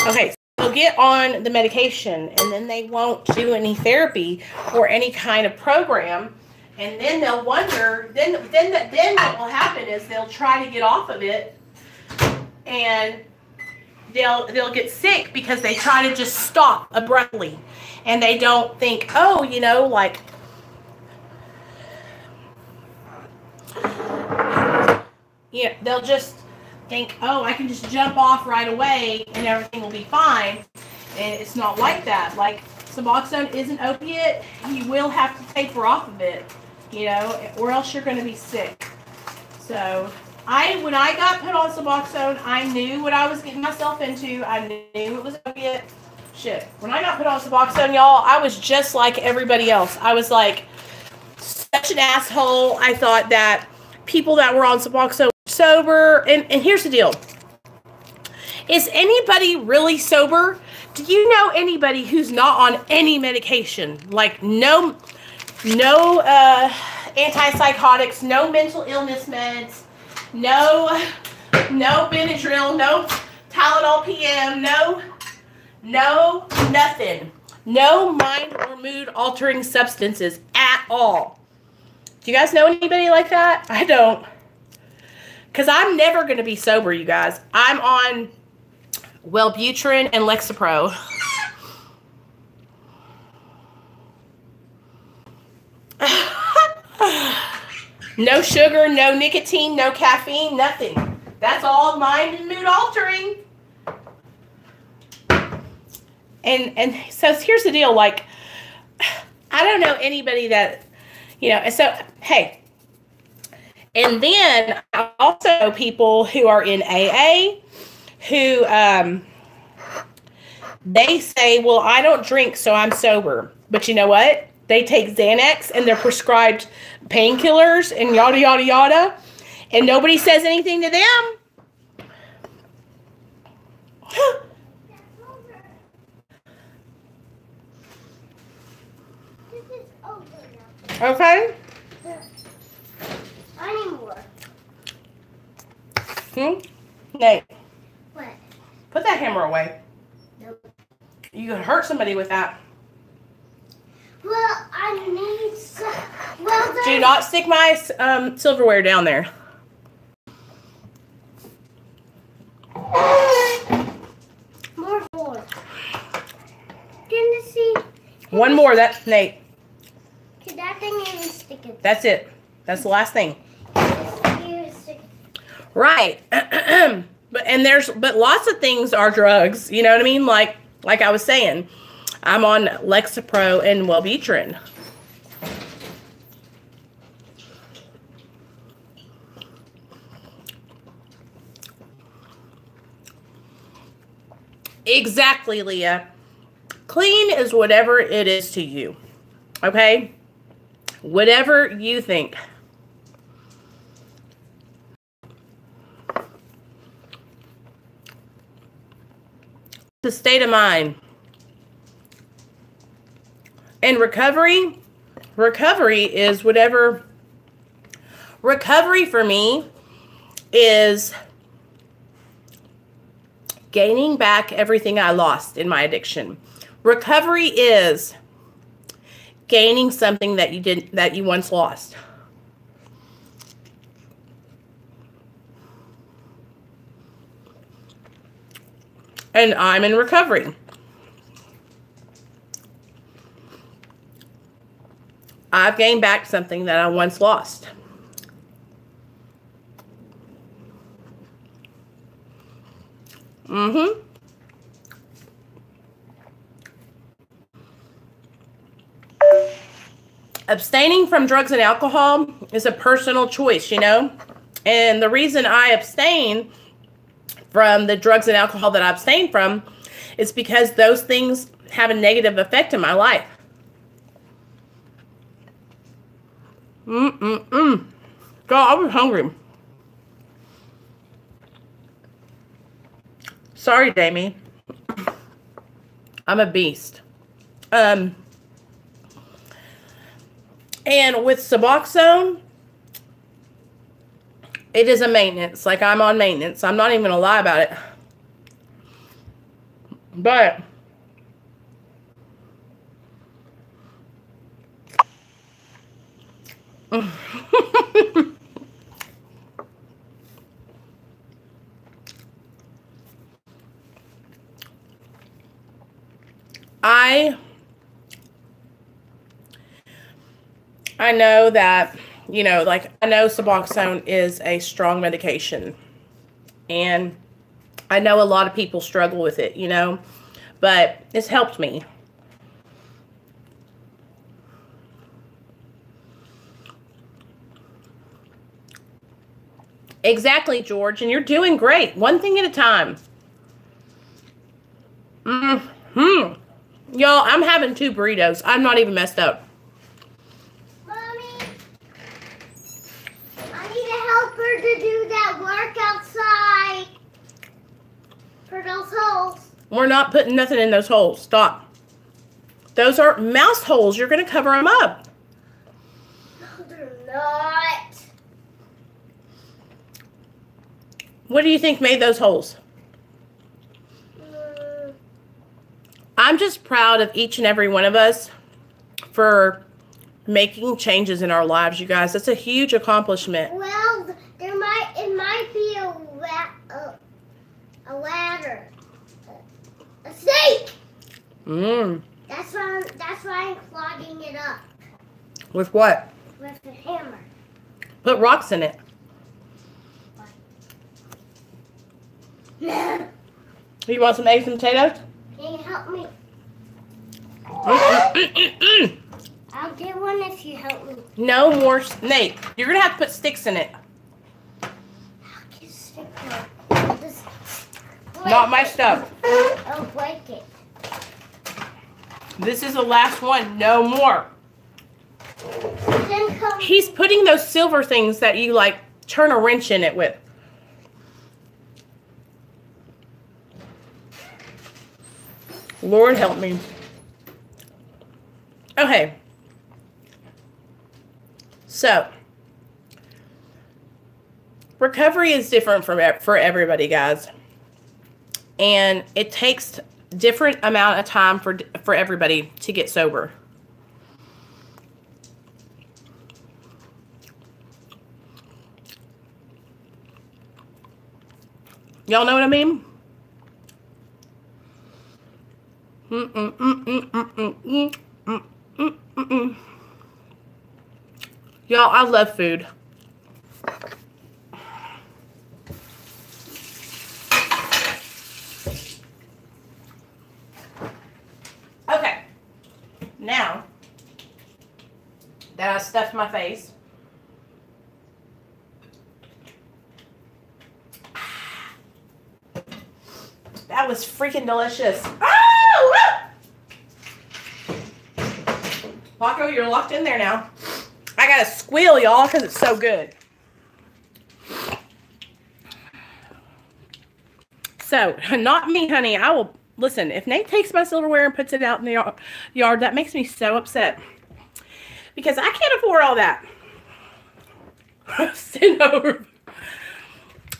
[SPEAKER 1] okay, so they'll get on the medication and then they won't do any therapy or any kind of program. And then they'll wonder, then what will happen is they'll try to get off of it and they'll get sick because they try to just stop abruptly. And they don't think, oh, you know, like, yeah, they'll just think, oh, I can just jump off right away and everything will be fine. And it's not like that. Like, Suboxone is an opiate. You will have to taper off of it, you know, or else you're going to be sick. So, when I got put on Suboxone, I knew what I was getting myself into. I knew it was opiate. Shit. When I got put on Suboxone, y'all, I was just like everybody else. I was like such an asshole. I thought that people that were on Suboxone were sober. And here's the deal. Is anybody really sober? Do you know anybody who's not on any medication? Like no antipsychotics, no mental illness meds, no Benadryl, no Tylenol PM, no nothing. No mind or mood altering substances at all. Do you guys know anybody like that? I don't. Because I'm never going to be sober, you guys. I'm on Wellbutrin and Lexapro. No sugar, no nicotine, no caffeine, nothing. That's all mind and mood altering. And so here's the deal, like, I don't know anybody that, you know, and so, hey, and then I also know people who are in AA who, they say, well, I don't drink, so I'm sober. But you know what? They take Xanax and they're prescribed painkillers and yada, yada, yada. And nobody says anything to them. Okay?
[SPEAKER 2] I need more.
[SPEAKER 1] Nate.
[SPEAKER 2] What?
[SPEAKER 1] Put that hammer away.
[SPEAKER 2] Nope.
[SPEAKER 1] You could hurt somebody with that.
[SPEAKER 2] Well, I need some. Well,
[SPEAKER 1] Do not stick my silverware down there.
[SPEAKER 2] More. Can you see?
[SPEAKER 1] One more. That's Nate.
[SPEAKER 2] Can that thing even stick it?
[SPEAKER 1] That's it. That's the last thing.
[SPEAKER 2] Even stick it.
[SPEAKER 1] Right. but lots of things are drugs. You know what I mean? Like I was saying, I'm on Lexapro and Wellbutrin. Exactly, Leah. Clean is whatever it is to you. Okay? Whatever you think. The state of mind. And recovery is whatever. Recovery for me is gaining back everything I lost in my addiction. Recovery is gaining something that you once lost. And I'm in recovery. I've gained back something that I once lost. Abstaining from drugs and alcohol is a personal choice, you know? And the reason I abstain from the drugs and alcohol that I abstain from is because those things have a negative effect in my life. God, I was hungry. Sorry, Damie. I'm a beast. And with Suboxone, it is a maintenance. Like, I'm on maintenance. I'm not even going to lie about it. But I know that, you know, like, I know Suboxone is a strong medication. And I know a lot of people struggle with it, you know. But it's helped me. Exactly, George. And you're doing great. One thing at a time. Y'all, I'm having 2 burritos. I'm not even messed up.
[SPEAKER 2] Mommy, I need to help her to do that work outside for those holes.
[SPEAKER 1] We're not putting nothing in those holes. Stop. Those are mouse holes. You're going to cover them up.
[SPEAKER 2] No, they're not.
[SPEAKER 1] What do you think made those holes? I'm just proud of each and every one of us for making changes in our lives, you guys. That's a huge accomplishment.
[SPEAKER 2] Well, it might be a ladder. A snake! That's why I'm clogging it up.
[SPEAKER 1] With what?
[SPEAKER 2] With a hammer.
[SPEAKER 1] Put rocks in it.
[SPEAKER 2] No.
[SPEAKER 1] You want some eggs and potatoes?
[SPEAKER 2] Can you help me? I'll get one if you help me.
[SPEAKER 1] No more. Nate, you're going to have to put sticks in it.
[SPEAKER 2] I'll get a stick now.
[SPEAKER 1] Not my stuff.
[SPEAKER 2] I'll break it.
[SPEAKER 1] This is the last one. No more.
[SPEAKER 2] Then come.
[SPEAKER 1] He's putting those silver things that you, like, turn a wrench in it with. Lord help me. Okay. So, recovery is different for everybody, guys. And it takes different amount of time for everybody to get sober. Y'all know what I mean? Y'all, I love food. Okay. Now that I stuffed my face, that was freaking delicious. Oh! Paco, you're locked in there now. I gotta squeal, y'all, because it's so good. So, not me, honey. I will, listen, if Nate takes my silverware and puts it out in the yard, that makes me so upset. Because I can't afford all that. Send over.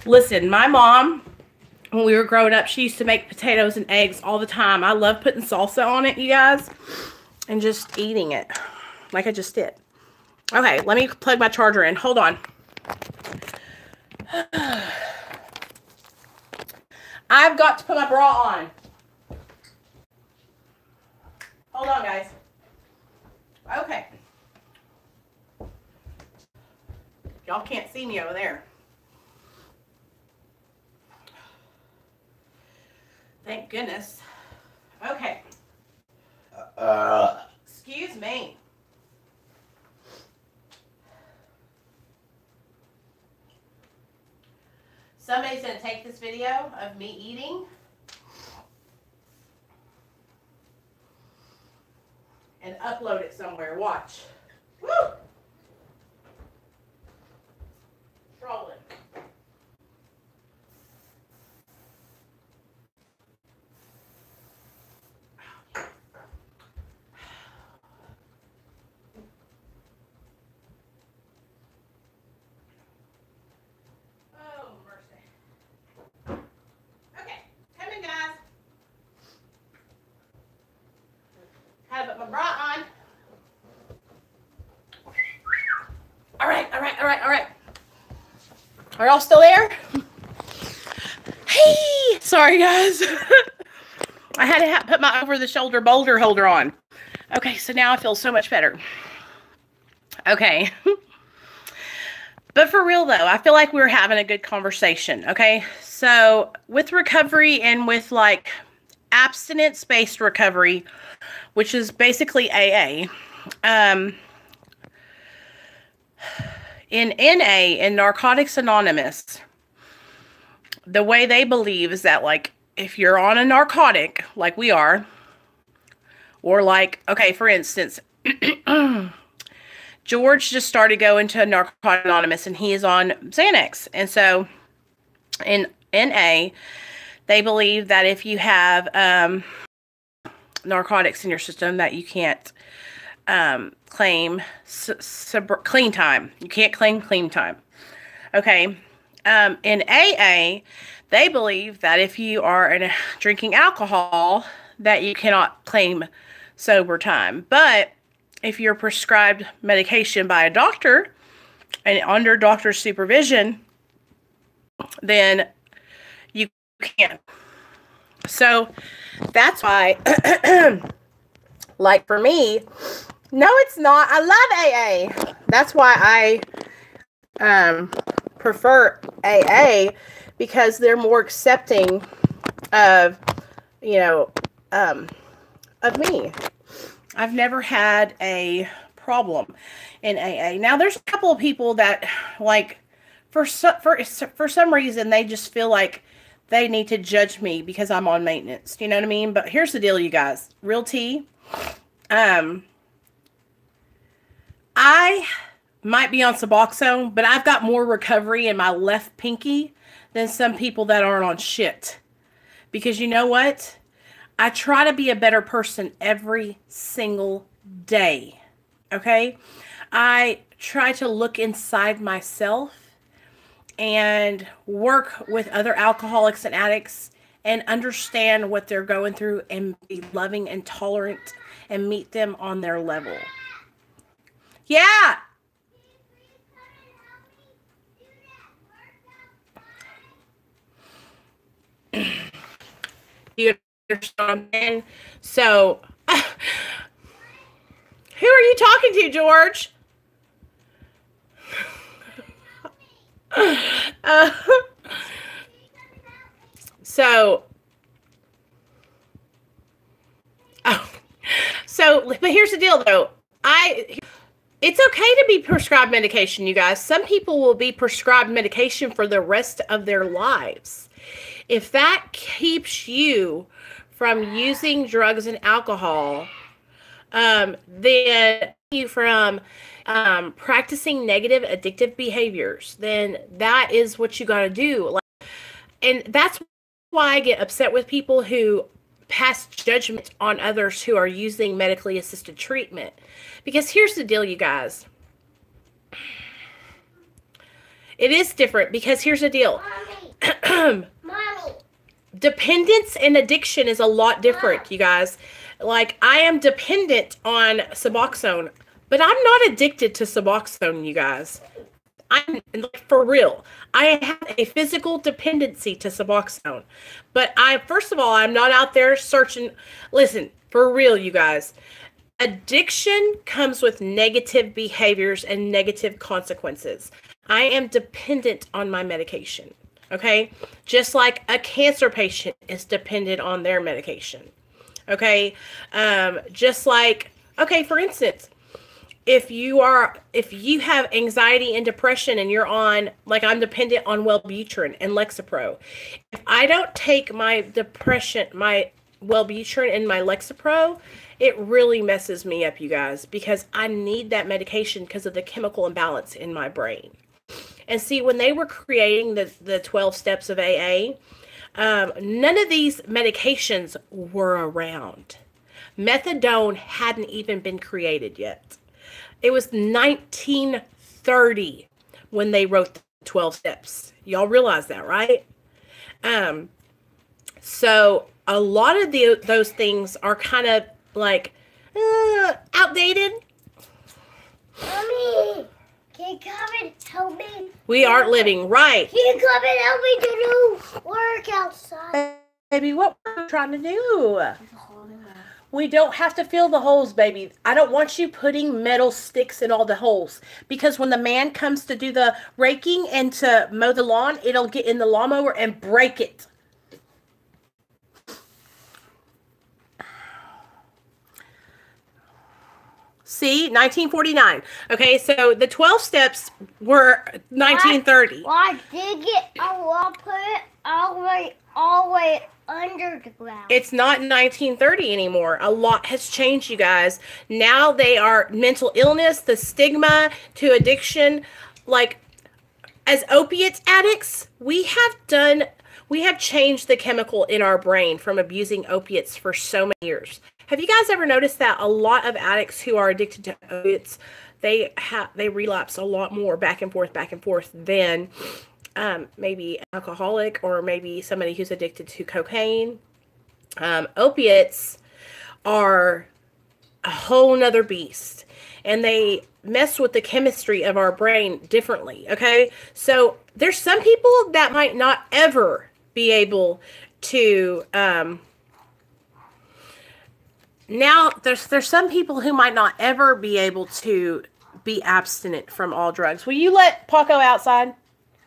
[SPEAKER 1] Listen, my mom, when we were growing up, she used to make potatoes and eggs all the time. I love putting salsa on it, you guys, and just eating it like I just did. Okay, let me plug my charger in. Hold on. I've got to put my bra on. Hold on, guys. Okay. Y'all can't see me over there. Thank goodness. Okay. Excuse me. Somebody's going to take this video of me eating and upload it somewhere. Watch. Woo! Trolling. Are y'all still there? Hey! Sorry, guys. I had to put my over-the-shoulder boulder holder on. Okay, so now I feel so much better. Okay. But for real, though, I feel like we were having a good conversation, okay? So, with recovery and with, like, abstinence-based recovery, which is basically AA, in NA, in Narcotics Anonymous, the way they believe is that, like, if you're on a narcotic, like we are, or like, okay, for instance, George just started going to Narcotics Anonymous, and he is on Xanax. And so, in NA, they believe that if you have narcotics in your system, that you can't claim clean time. You can't claim clean time. Okay. In AA, they believe that if you are drinking alcohol, that you cannot claim sober time. But if you're prescribed medication by a doctor and under doctor's supervision, then you can. So that's why, like for me, no, it's not. I love AA. That's why I prefer AA, because they're more accepting of, you know, of me. I've never had a problem in AA. Now, there's a couple of people that, like, for some reason, they just feel like they need to judge me because I'm on maintenance. You know what I mean? But here's the deal, you guys. Real tea. I might be on Suboxone, but I've got more recovery in my left pinky than some people that aren't on shit. Because you know what? I try to be a better person every single day. Okay? I try to look inside myself and work with other alcoholics and addicts and understand what they're going through and be loving and tolerant and meet them on their level. Yeah. You understand? So, who are you talking to, George? So, but here's the deal, though. It's okay to be prescribed medication, you guys. Some people will be prescribed medication for the rest of their lives. If that keeps you from using drugs and alcohol, then you from practicing negative addictive behaviors, then that is what you got to do. And that's why I get upset with people who pass judgment on others who are using medically assisted treatment. Because here's the deal, you guys. It is different because here's the deal.
[SPEAKER 2] Mommy.
[SPEAKER 1] Dependence and addiction is a lot different, you guys. Like, I am dependent on Suboxone, but I'm not addicted to Suboxone, you guys. I'm, like, for real. I have a physical dependency to Suboxone. But first of all, I'm not out there searching. Listen, for real, you guys. Addiction comes with negative behaviors and negative consequences. I am dependent on my medication. Okay? Just like a cancer patient is dependent on their medication. Okay? Just like, okay, for instance, if you have anxiety and depression and you're on, like, I'm dependent on Wellbutrin and Lexapro. If I don't take my Wellbutrin and my Lexapro, it really messes me up, you guys, because I need that medication because of the chemical imbalance in my brain. And see, when they were creating the 12 steps of AA, none of these medications were around. Methadone hadn't even been created yet. It was 1930 when they wrote the 12 steps. Y'all realize that, right? So a lot of those things are kind of like outdated.
[SPEAKER 2] Mommy, can you come and help me?
[SPEAKER 1] We aren't living right.
[SPEAKER 2] Can you come and help me to do work outside?
[SPEAKER 1] Baby, what we're trying to do? We don't have to fill the holes, baby. I don't want you putting metal sticks in all the holes. Because when the man comes to do the raking and to mow the lawn, it'll get in the lawnmower and break it. See, 1949. Okay, so the 12 steps were 1930.
[SPEAKER 2] Well, I dig it. I will put it all the way under the ground.
[SPEAKER 1] It's not 1930 anymore. A lot has changed, you guys. Now they are mental illness, the stigma to addiction. Like, as opiate addicts, we have changed the chemical in our brain from abusing opiates for so many years. Have you guys ever noticed that a lot of addicts who are addicted to opiates, they relapse a lot more back and forth than maybe an alcoholic or maybe somebody who's addicted to cocaine. Opiates are a whole nother beast, and they mess with the chemistry of our brain differently. Okay, so there's some people that might not ever be able to now there's some people who might not ever be able to be abstinent from all drugs. Will you let Paco outside?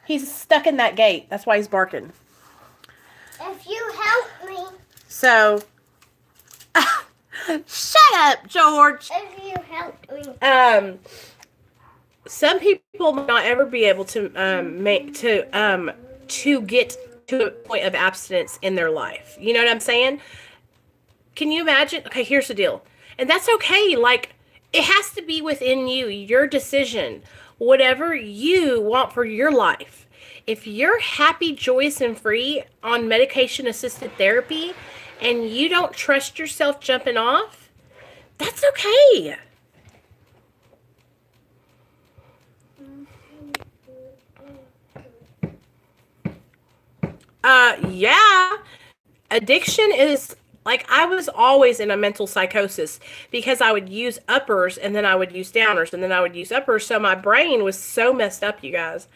[SPEAKER 1] He's stuck in that gate. That's why he's barking.
[SPEAKER 2] If you help me.
[SPEAKER 1] So, shut up, George.
[SPEAKER 2] If you help me.
[SPEAKER 1] Some people might not ever be able to get to a point of abstinence in their life. You know what I'm saying? Can you imagine? Okay, here's the deal. And that's okay. Like, it has to be within you, your decision, whatever you want for your life. If you're happy, joyous, and free on medication-assisted therapy and you don't trust yourself jumping off, that's okay. Yeah. addiction is like, I was always in a mental psychosis because I would use uppers and then I would use downers and then I would use uppers. So my brain was so messed up, you guys.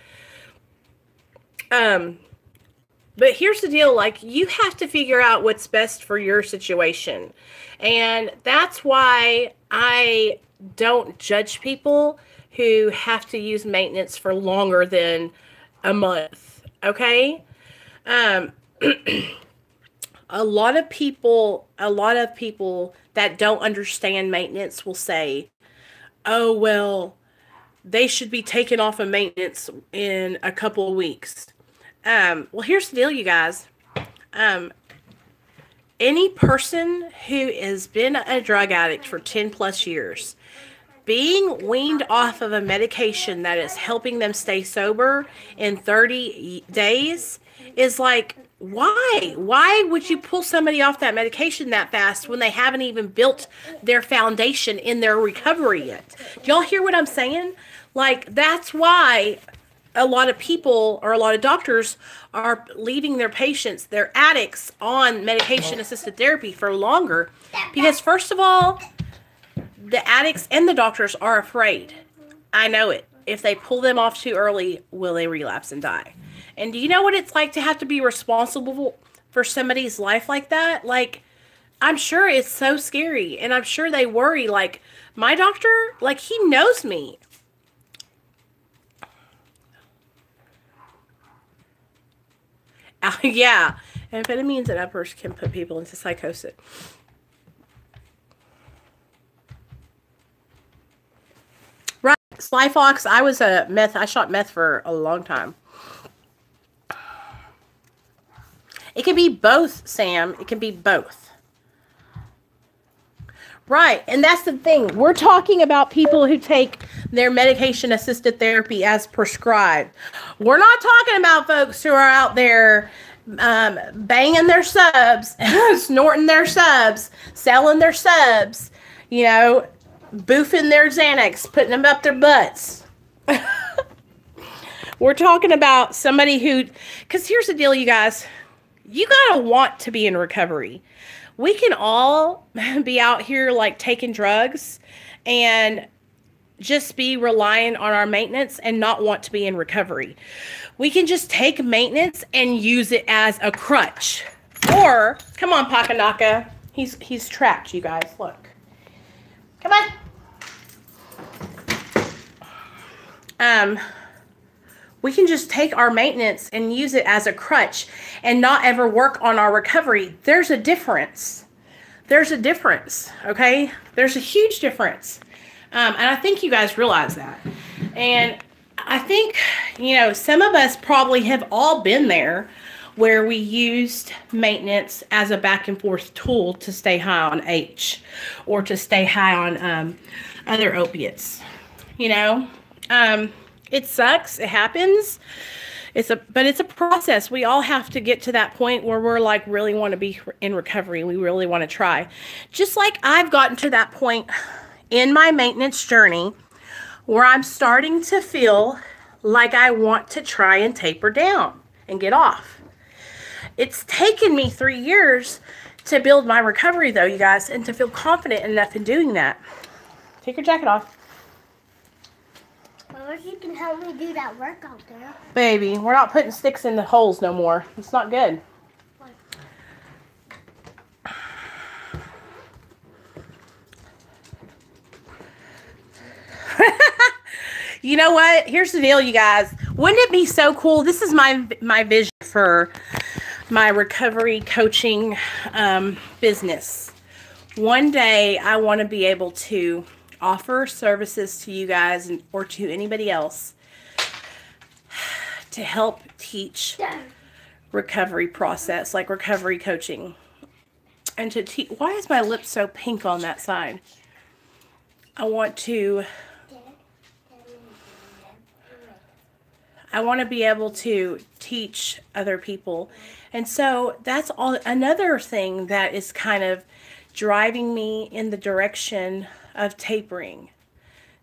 [SPEAKER 1] But here's the deal, like, you have to figure out what's best for your situation. And that's why I don't judge people who have to use maintenance for longer than a month, okay? A lot of people that don't understand maintenance will say, oh, well, they should be taken off of maintenance in a couple of weeks. Well, here's the deal, you guys. Any person who has been a drug addict for 10 plus years, being weaned off of a medication that is helping them stay sober in 30 days is like, why? Why would you pull somebody off that medication that fast when they haven't even built their foundation in their recovery yet? Do y'all hear what I'm saying? Like, that's why a lot of people or a lot of doctors are leaving their patients, their addicts, on medication-assisted therapy for longer. Because, first of all, the addicts and the doctors are afraid. I know it. If they pull them off too early, will they relapse and die? And do you know what it's like to have to be responsible for somebody's life like that? Like, I'm sure it's so scary. And I'm sure they worry. Like, my doctor, like, he knows me. Yeah, amphetamines and uppers can put people into psychosis. Right, Sly Fox, I shot meth for a long time. It can be both, Sam. It can be both. Right, and that's the thing. We're talking about people who take their medication-assisted therapy as prescribed. We're not talking about folks who are out there banging their subs, snorting their subs, selling their subs, you know, boofing their Xanax, putting them up their butts. We're talking about somebody who, because here's the deal, you guys. You gotta want to be in recovery. We can all be out here like taking drugs and just be reliant on our maintenance and not want to be in recovery. We can just take maintenance and use it as a crutch. Or, come on, Pakanaka. He's trapped, you guys. Look. Come on. We can just take our maintenance and use it as a crutch and not ever work on our recovery. There's a difference. There's a difference, okay? There's a huge difference. And I think you guys realize that. And I think, you know, some of us probably have all been there where we used maintenance as a back and forth tool to stay high on H or to stay high on other opiates, you know? It sucks. It happens. But it's a process. We all have to get to that point where we're like really want to be in recovery. We really want to try. Just like I've gotten to that point in my maintenance journey where I'm starting to feel like I want to try and taper down and get off. It's taken me 3 years to build my recovery though, you guys, and to feel confident enough in doing that. Take your jacket off.
[SPEAKER 2] Well, if you can help me do that workout there.
[SPEAKER 1] Baby, we're not putting sticks in the holes no more. It's not good. You know what? Here's the deal, you guys. Wouldn't it be so cool? This is my vision for my recovery coaching business. One day, I want to be able to offer services to you guys or to anybody else to help teach recovery process, like recovery coaching. And to teach, why is my lip so pink on that side? I want to be able to teach other people. And so that's all another thing that is kind of driving me in the direction of tapering,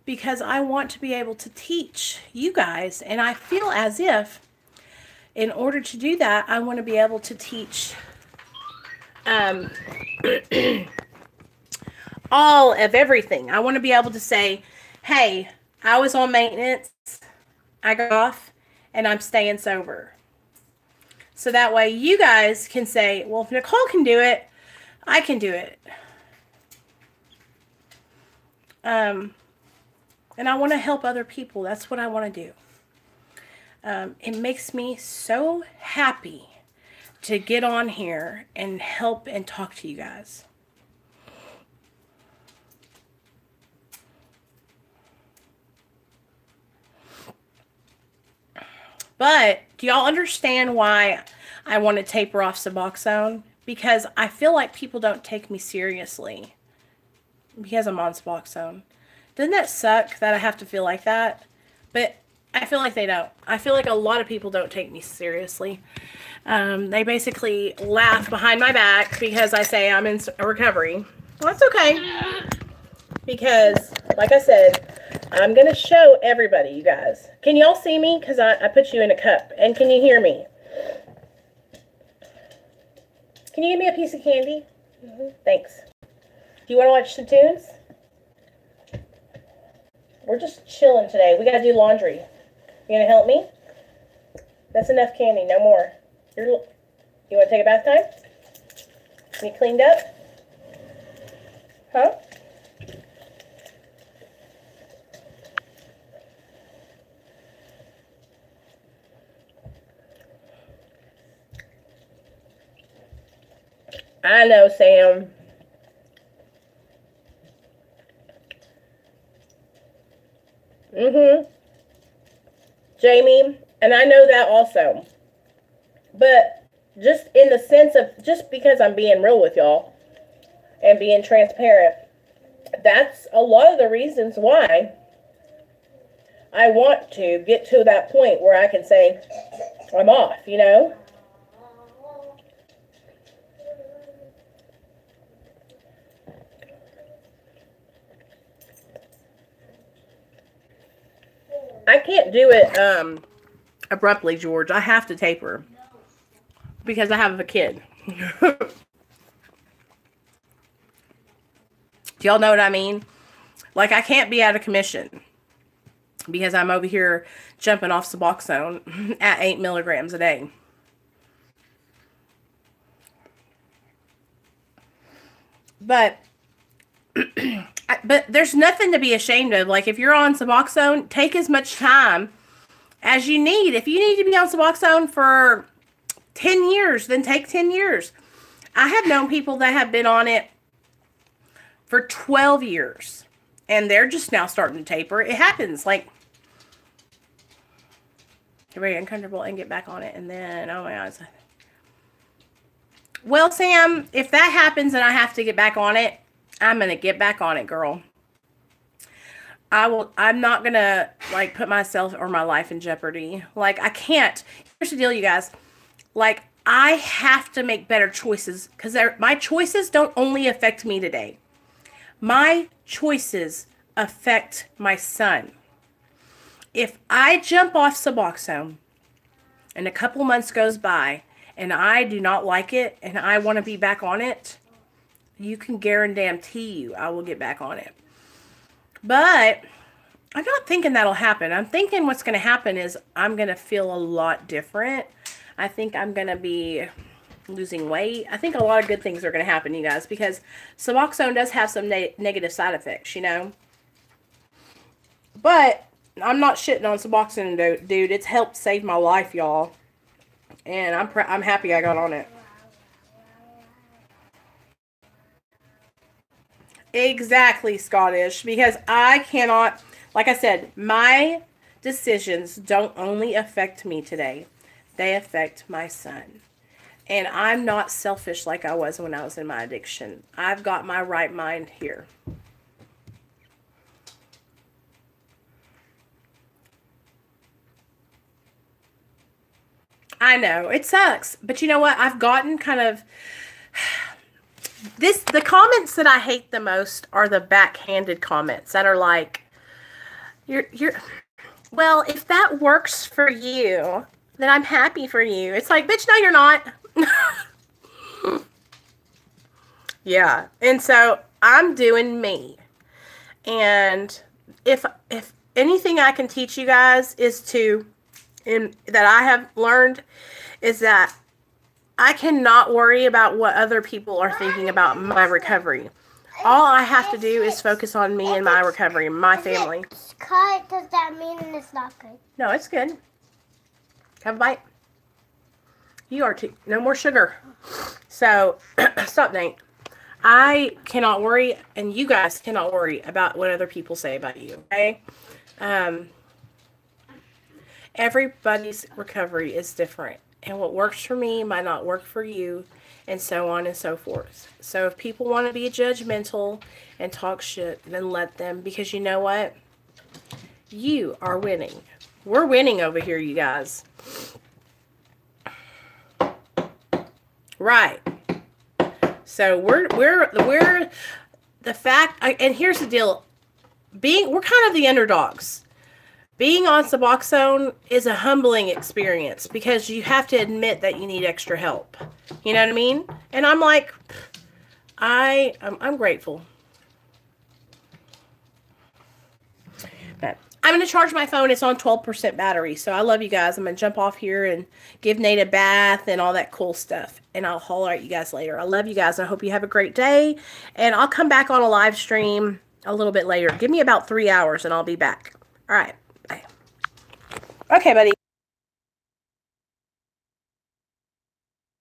[SPEAKER 1] because I want to be able to teach you guys, and I feel as if in order to do that I want to be able to teach all of everything. I want to be able to say, hey, I was on maintenance, I got off, and I'm staying sober. So that way you guys can say, well, if Nicole can do it, I can do it. And I want to help other people. That's what I want to do. It makes me so happy to get on here and help and talk to you guys. But do y'all understand why I want to taper off Suboxone? Because I feel like people don't take me seriously because I'm on Suboxone. Doesn't that suck that I have to feel like that? But I feel like they don't. I feel like a lot of people don't take me seriously. They basically laugh behind my back because I say I'm in recovery. Well, that's okay. Because, like I said, I'm going to show everybody, you guys. Can y'all see me? Because I put you in a cup. And can you hear me? Can you give me a piece of candy? Thanks. Do you want to watch the tunes? We're just chilling today. We got to do laundry. You going to help me? That's enough candy. No more. You want to take a bath time? You cleaned up? Huh? I know, Sam. Jamie, and I know that also. But just in the sense of, just because I'm being real with y'all and being transparent, that's a lot of the reasons why I want to get to that point where I can say, I'm off, you know? I can't do it abruptly, George. I have to taper because I have a kid. Do y'all know what I mean? Like, I can't be out of commission because I'm over here jumping off Suboxone at 8 milligrams a day. But there's nothing to be ashamed of. Like, if you're on Suboxone, take as much time as you need. If you need to be on Suboxone for 10 years, then take 10 years. I have known people that have been on it for 12 years, and they're just now starting to taper. It happens. Like, get very uncomfortable and get back on it, and then, oh my God. Well, Sam, if that happens and I have to get back on it, I'm going to get back on it, girl. I'm not going to, like, put myself or my life in jeopardy. Like, I can't. Here's the deal, you guys. Like, I have to make better choices because my choices don't only affect me today. My choices affect my son. If I jump off Suboxone and a couple months goes by and I do not like it and I want to be back on it, you can guarantee you I will get back on it. But I'm not thinking that'll happen. I'm thinking what's going to happen is I'm going to feel a lot different. I think I'm going to be losing weight. I think a lot of good things are going to happen, you guys, because Suboxone does have some negative side effects, you know. But I'm not shitting on Suboxone, dude. It's helped save my life, y'all. And I'm happy I got on it. Exactly, Scottish, because I cannot, like I said, my decisions don't only affect me today. They affect my son. And I'm not selfish like I was when I was in my addiction. I've got my right mind here. I know, it sucks. But you know what? I've gotten kind of... The comments that I hate the most are the backhanded comments that are like, well, if that works for you, then I'm happy for you. It's like, bitch, no, you're not. Yeah. And so I'm doing me. And if anything I can teach you guys is that I have learned is that I cannot worry about what other people are thinking about my recovery. All I have to do is focus on me and my recovery, my family.
[SPEAKER 2] If it's cut, does that mean it's not good?
[SPEAKER 1] No, it's good. Have a bite. You are too. No more sugar. So, stop, Nate. I cannot worry, and you guys cannot worry about what other people say about you, okay? Everybody's recovery is different. And what works for me might not work for you, and so on and so forth. So if people want to be judgmental and talk shit, then let them. Because you know what? You are winning. We're winning over here, you guys. Right. So we're the fact, and here's the deal. We're kind of the underdogs. Being on Suboxone is a humbling experience because you have to admit that you need extra help. You know what I mean? And I'm like, I'm grateful. But I'm going to charge my phone. It's on 12% battery. So I love you guys. I'm going to jump off here and give Nate a bath and all that cool stuff. And I'll holler at you guys later. I love you guys. I hope you have a great day. And I'll come back on a live stream a little bit later. Give me about 3 hours and I'll be back. All right. Bye. Okay, buddy.